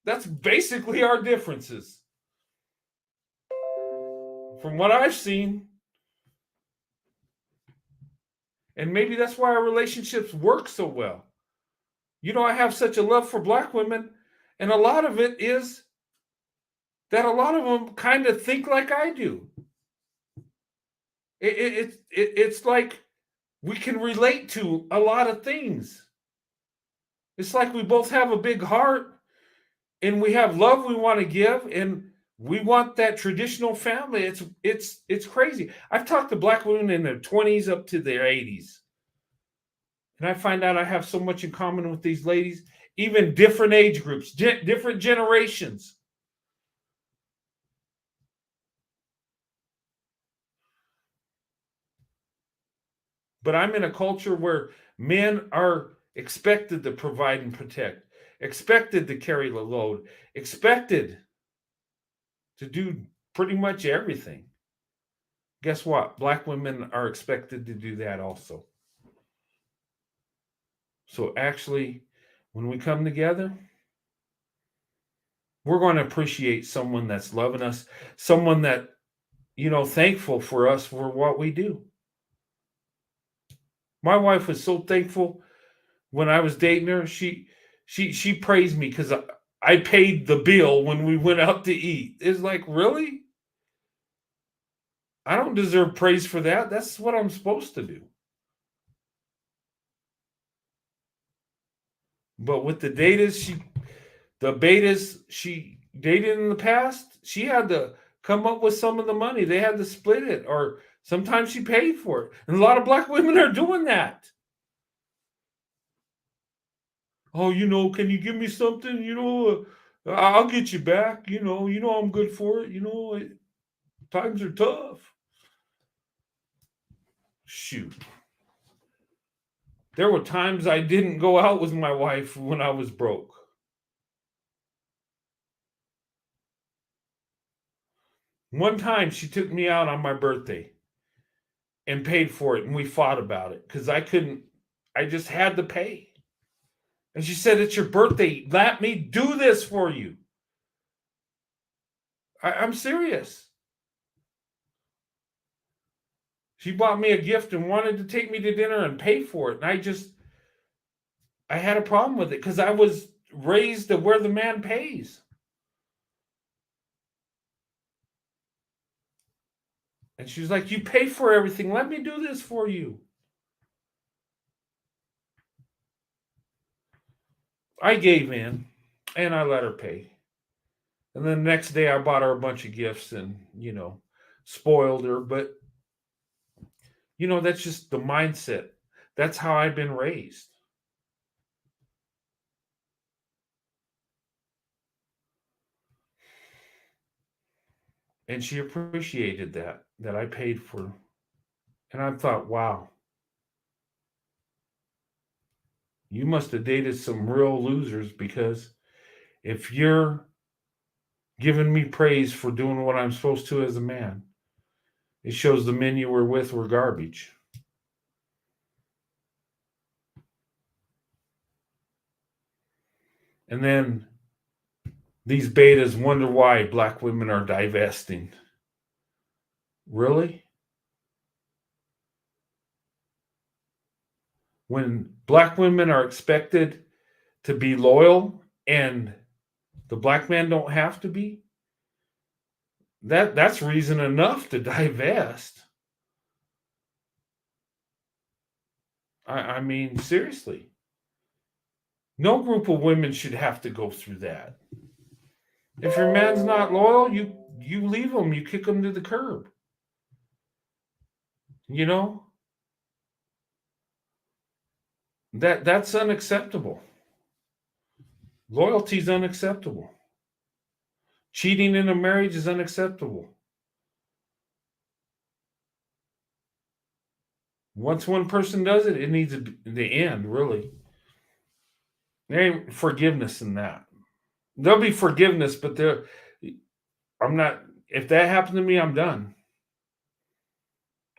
That's basically our differences. From what I've seen. And maybe that's why our relationships work so well. I have such a love for black women, and a lot of it is that a lot of them kind of think like I do. It's like we can relate to a lot of things. It's like we both have a big heart, and we have love we want to give, and we want that traditional family. It's crazy. I've talked to black women in their 20s up to their 80s. And I find out I have so much in common with these ladies, even different age groups, different generations. But I'm in a culture where men are expected to provide and protect, expected to carry the load, expected to do pretty much everything. Guess what? Black women are expected to do that also. So actually, when we come together, we're going to appreciate someone that's loving us, someone that, thankful for us for what we do. My wife was so thankful when I was dating her. She praised me because I paid the bill when we went out to eat. It's like, really? I don't deserve praise for that. That's what I'm supposed to do. But with the betas she dated in the past, she had to come up with some of the money. They had to split it, or sometimes she paid for it. And a lot of black women are doing that. Oh, can you give me something? I'll get you back. I'm good for it. Times are tough. Shoot. There were times I didn't go out with my wife when I was broke. One time she took me out on my birthday. and paid for it. And we fought about it because I just had to pay. And she said, it's your birthday. Let me do this for you. I'm serious. She bought me a gift and wanted to take me to dinner and pay for it. And I had a problem with it because I was raised to where the man pays. And she's like, you pay for everything. Let me do this for you. I gave in and I let her pay. And then the next day I bought her a bunch of gifts and, spoiled her. But, that's just the mindset. That's how I've been raised. And she appreciated that I paid for. And I thought, wow, you must have dated some real losers, because if you're giving me praise for doing what I'm supposed to as a man, it shows the men you were with were garbage. And then these betas wonder why black women are divesting. Really? When black women are expected to be loyal and the black men don't have to be, that's reason enough to divest. I mean, seriously. No group of women should have to go through that. If your man's not loyal, you leave him, you kick him to the curb. That's unacceptable. Loyalty is unacceptable. Cheating in a marriage is unacceptable. Once one person does it, it needs the end, really. There ain't forgiveness in that. There'll be forgiveness, but if that happened to me, I'm done.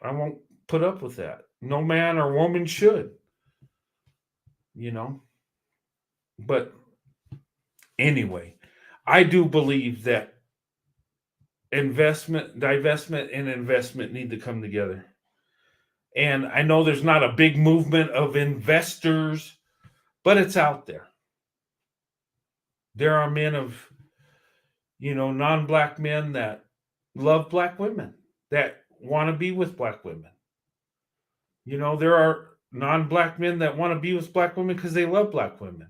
I won't put up with that. No man or woman should. But anyway, I do believe that divestment and investment need to come together. And I know there's not a big movement of investors, but it's out there. There are men of, non-black men that love black women, that want to be with black women. There are non-black men that want to be with black women because they love black women.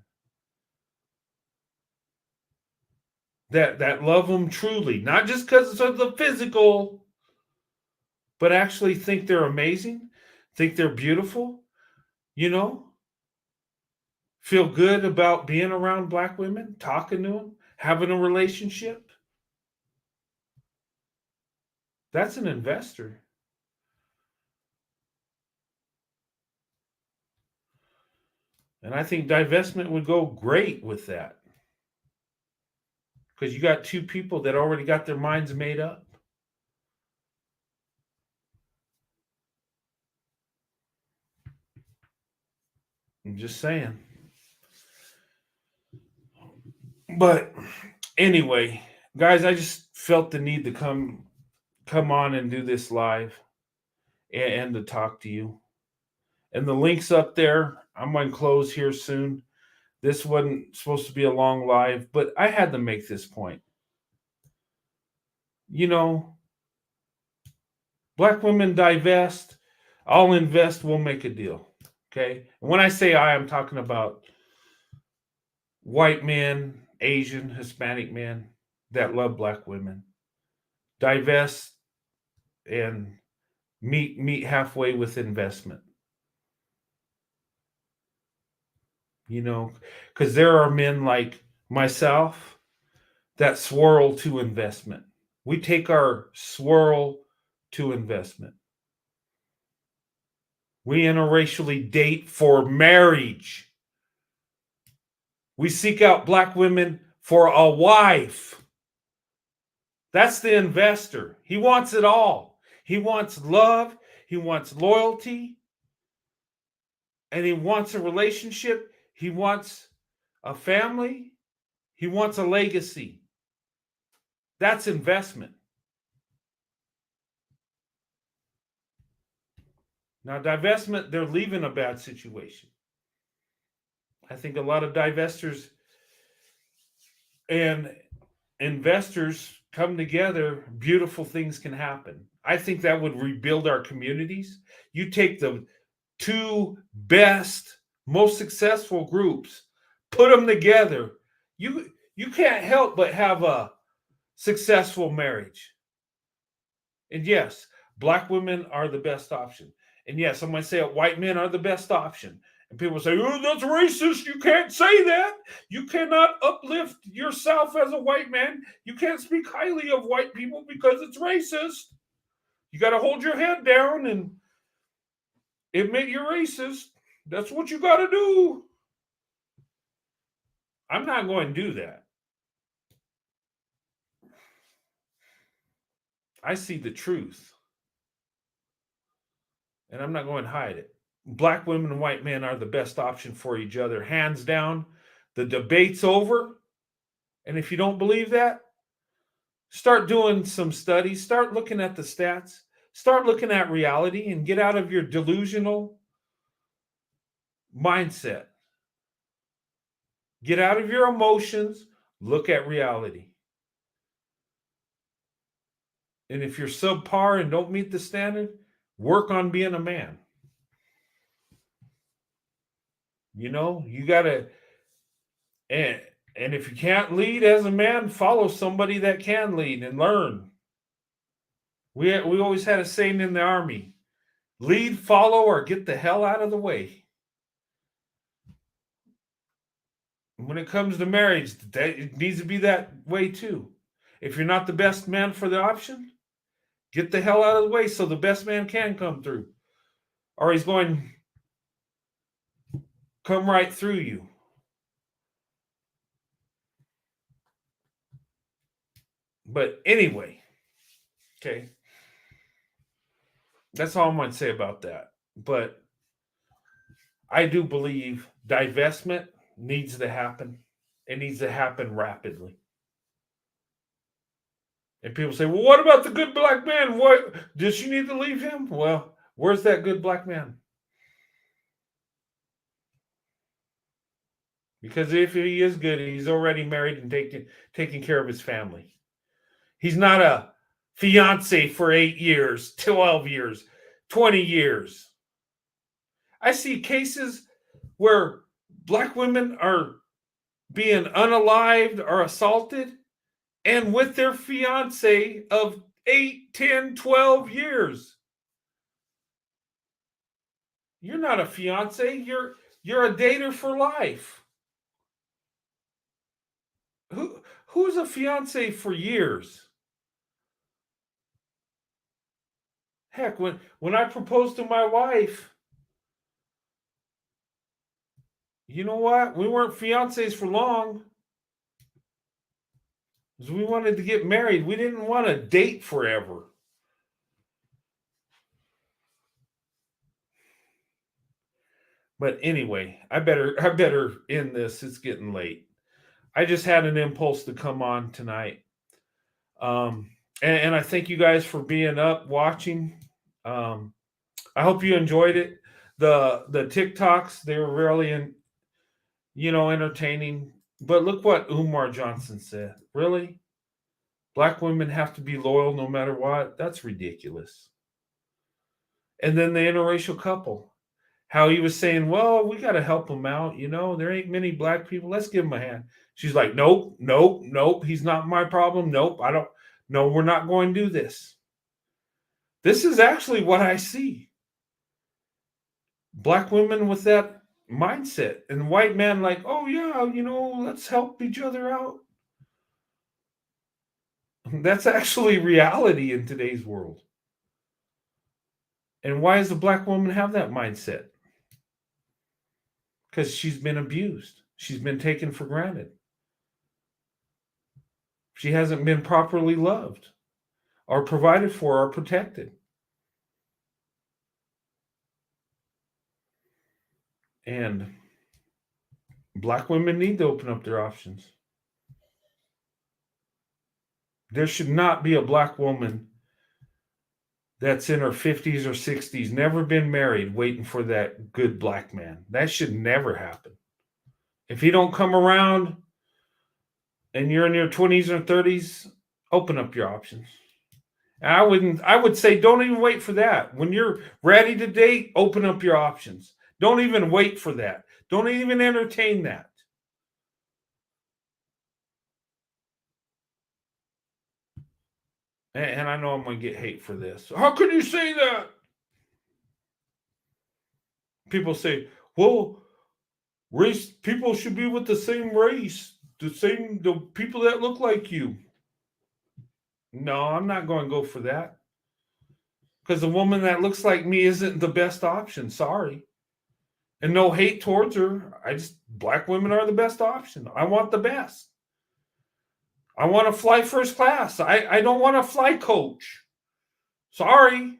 That love them truly, not just because of the physical, but actually think they're amazing, think they're beautiful, feel good about being around black women, talking to them, having a relationship. That's an investor. And I think divestment would go great with that. Because you got two people that already got their minds made up. I'm just saying. But anyway, guys, I just felt the need to come on and do this live and to talk to you. And the link's up there. I'm going to close here soon. This wasn't supposed to be a long live, but I had to make this point. Black women divest. I'll invest. We'll make a deal. Okay? And when I say I'm talking about white men, Asian, Hispanic men that love black women. Divest and meet halfway with investment. Because there are men like myself that swirl to investment. We take our swirl to investment. We interracially date for marriage. We seek out black women for a wife. That's the investor. He wants it all. He wants love. He wants loyalty. And he wants a relationship. He wants a family. He wants a legacy. That's investment. Now, divestment, they're leaving a bad situation. I think a lot of divestors and investors come together, beautiful things can happen. I think that would rebuild our communities. You take the two best, most successful groups, put them together. You can't help but have a successful marriage. And yes, black women are the best option. And yes, some might say white men are the best option. And people say, oh, that's racist. You can't say that. You cannot uplift yourself as a white man. You can't speak highly of white people because it's racist. You got to hold your head down and admit you're racist. That's what you got to do. I'm not going to do that. I see the truth. And I'm not going to hide it. Black women and white men are the best option for each other, hands down. The debate's over. And if you don't believe that, start doing some studies, start looking at the stats, start looking at reality, and get out of your delusional mindset. Get out of your emotions, look at reality. And if you're subpar and don't meet the standard, work on being a man. You know, you got to, and if you can't lead as a man, follow somebody that can lead and learn. We always had a saying in the Army, lead, follow, or get the hell out of the way. When it comes to marriage, it needs to be that way too. If you're not the best man for the option, get the hell out of the way so the best man can come through. Or he's going to come right through you. But anyway, okay. That's all I'm going to say about that. But I do believe divestment needs to happen. It needs to happen rapidly. And people say, well, what about the good black man? What, does she need to leave him? Well, where's that good black man? Because if he is good, he's already married and taking care of his family. He's not a fiance for 8 years, 12 years, 20 years. I see cases where black women are being unalived or assaulted and with their fiance of 8, 10, 12 years. You're not a fiance, you're a dater for life. Who's a fiance for years? Heck, when I proposed to my wife, you know what? We weren't fiancés for long. Because we wanted to get married. We didn't want to date forever. But anyway, I better end this. It's getting late. I just had an impulse to come on tonight. And I thank you guys for being up, watching. I hope you enjoyed it. The TikToks, they were really entertaining. But look what Umar Johnson said. Really? Black women have to be loyal no matter what? That's ridiculous. And then the interracial couple, how he was saying, well, we got to help them out. There ain't many black people. Let's give them a hand. She's like, nope. He's not my problem. Nope. No, we're not going to do this. This is actually what I see. Black women with that mindset and white men like, oh yeah, let's help each other out. That's actually reality in today's world. And why does the black woman have that mindset? Because she's been abused. She's been taken for granted. She hasn't been properly loved or provided for or protected. And black women need to open up their options. There should not be a black woman that's in her 50s or 60s, never been married, waiting for that good black man. That should never happen. If he don't come around and you're in your 20s or 30s, open up your options. I would say don't even wait for that. When you're ready to date, open up your options. Don't even wait for that. Don't even entertain that. And I know I'm going to get hate for this. How can you say that? People say, well, race people should be with the same race, the people that look like you. No, I'm not going to go for that. Because a woman that looks like me isn't the best option. Sorry. And no hate towards her. Black women are the best option. I want the best. I want to fly first class. I don't want a fly coach. Sorry.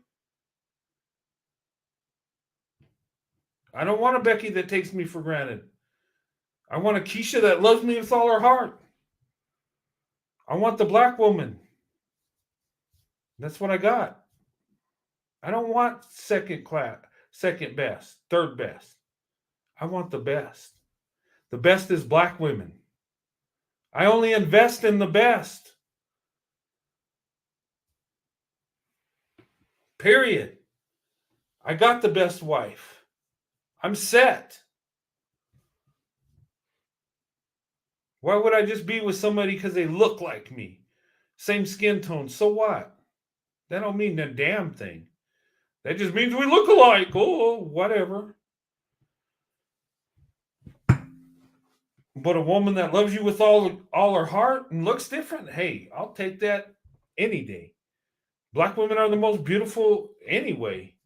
I don't want a Becky that takes me for granted. I want a Keisha that loves me with all her heart. I want the black woman. That's what I got. I don't want second class, second best, third best. I want the best. The best is black women. I only invest in the best. Period. I got the best wife. I'm set. Why would I just be with somebody because they look like me? Same skin tone. So what? That don't mean a damn thing. That just means we look alike. Oh, whatever. But a woman that loves you with all her heart and looks different, hey, I'll take that any day. Black women are the most beautiful anyway.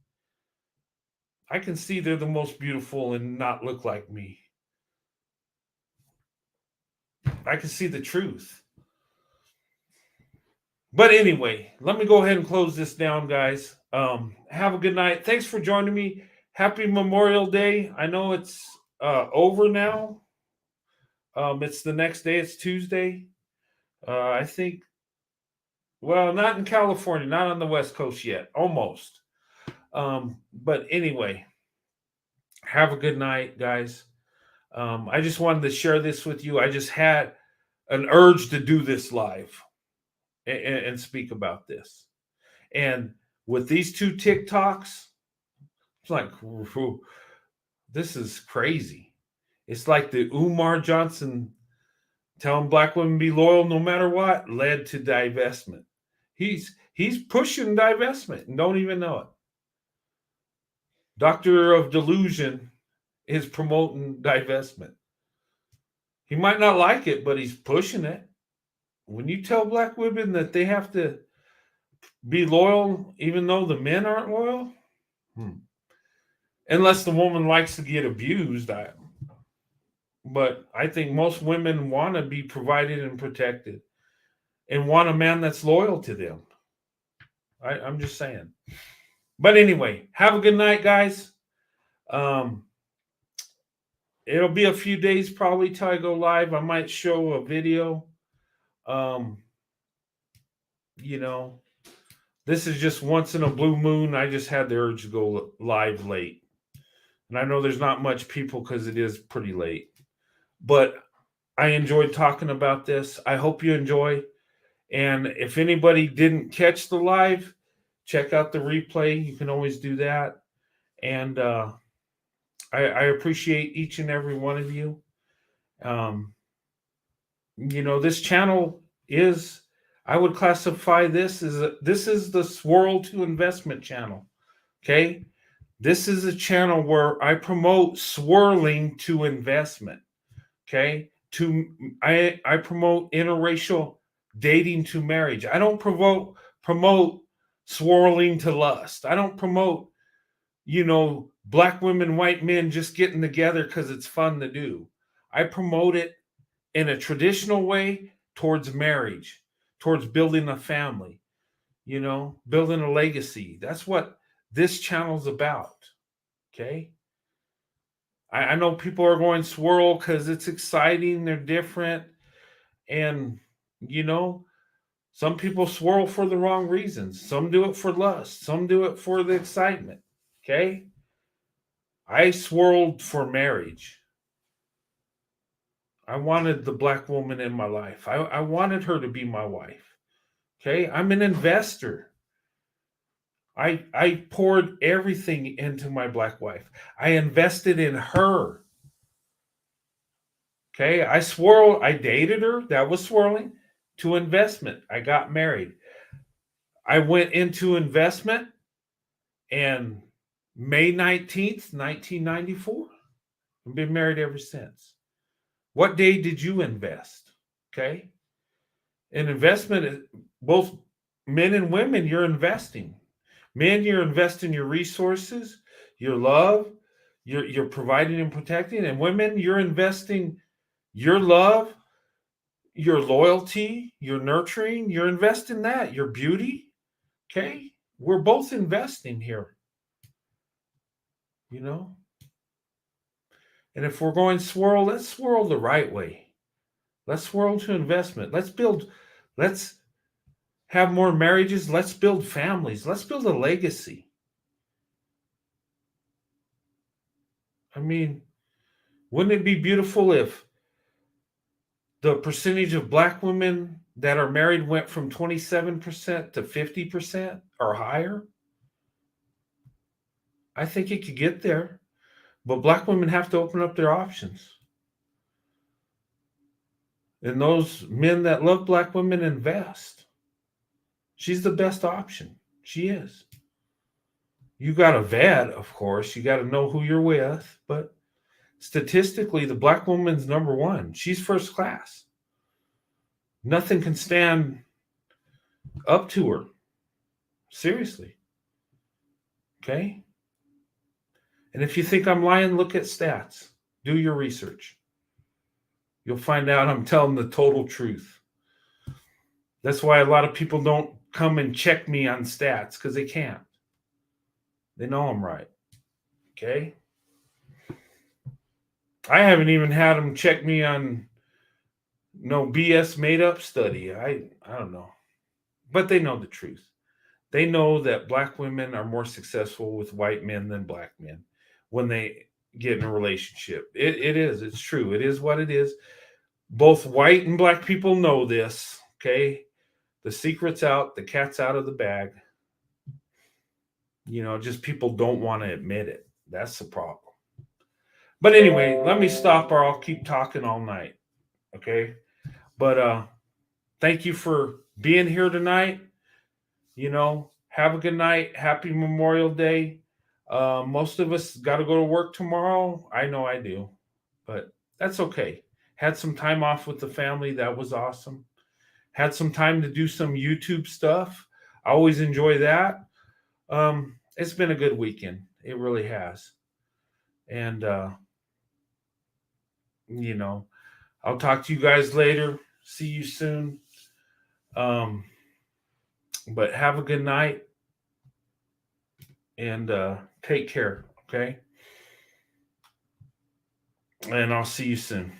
I can see they're the most beautiful and not look like me. I can see the truth. But anyway, let me go ahead and close this down, guys. Have a good night. Thanks for joining me. Happy Memorial Day. I know it's over now. It's the next day. It's Tuesday. I think, well, not in California, not on the West Coast yet. Almost. But anyway, have a good night, guys. I just wanted to share this with you. I just had an urge to do this live and speak about this. And with these two TikToks, it's like, this is crazy. It's like the Umar Johnson telling black women be loyal no matter what led to divestment. He's pushing divestment and don't even know it. Doctor of Delusion is promoting divestment. He might not like it, but he's pushing it. When you tell black women that they have to be loyal, even though the men aren't loyal, unless the woman likes to get abused, but I think most women want to be provided and protected and want a man that's loyal to them. I'm just saying. But anyway, have a good night, guys. It'll be a few days probably till I go live. I might show a video. This is just once in a blue moon. I just had the urge to go live late. And I know there's not much people because it is pretty late. But I enjoyed talking about this. I hope you enjoy. And if anybody didn't catch the live, check out the replay. You can always do that. And I appreciate each and every one of you. This channel is, I would classify this as this is the Swirl to Investment channel. Okay. This is a channel where I promote swirling to investment. Okay. I promote interracial dating to marriage. I don't promote swirling to lust. I don't promote, black women, white men just getting together because it's fun to do. I promote it in a traditional way towards marriage, towards building a family, building a legacy. That's what this channel's about. Okay. I know people are going Swirl because it's exciting, they're different. And, you know, some people swirl for the wrong reasons. Some do it for lust, some do it for the excitement. Okay. I swirled for marriage. I wanted the black woman in my life. I wanted her to be my wife. Okay. I'm an investor. I poured everything into my black wife. I invested in her. Okay. I dated her. That was swirling. To investment. I got married. I went into investment and May 19th, 1994. I've been married ever since. What day did you invest? Okay. An investment is both men and women, you're investing. Men, you're investing your resources, your love, you're providing and protecting. And women, you're investing your love, your loyalty, your nurturing, you're investing that, your beauty. Okay. We're both investing here, you know. And if we're going swirl, let's swirl the right way. Let's swirl to investment. Let's have more marriages. Let's build families. Let's build a legacy. I mean, wouldn't it be beautiful if the percentage of black women that are married went from 27% to 50% or higher? I think it could get there, but black women have to open up their options. And those men that love black women invest. She's the best option. She is. You got to vet, of course. You got to know who you're with, but statistically, the black woman's number one. She's first class. Nothing can stand up to her. Seriously. Okay? And if you think I'm lying, look at stats. Do your research. You'll find out I'm telling the total truth. That's why a lot of people don't come and check me on stats, because they can't. They know I'm right. Okay? I haven't even had them check me on no BS made up study. I don't know. But they know the truth. They know that black women are more successful with white men than black men when they get in a relationship. It is. It's true. It is what it is. Both white and black people know this. Okay. The secret's out. The cat's out of the bag. You know, just people don't want to admit it. That's the problem. But anyway, let me stop or I'll keep talking all night. Okay. But thank you for being here tonight. You know, have a good night. Happy Memorial Day. Most of us got to go to work tomorrow. I know I do, but that's okay. Had some time off with the family. That was awesome. Had some time to do some YouTube stuff. I always enjoy that. It's been a good weekend. It really has. And, you know, I'll talk to you guys later. See you soon. But have a good night and take care. Okay. And I'll see you soon.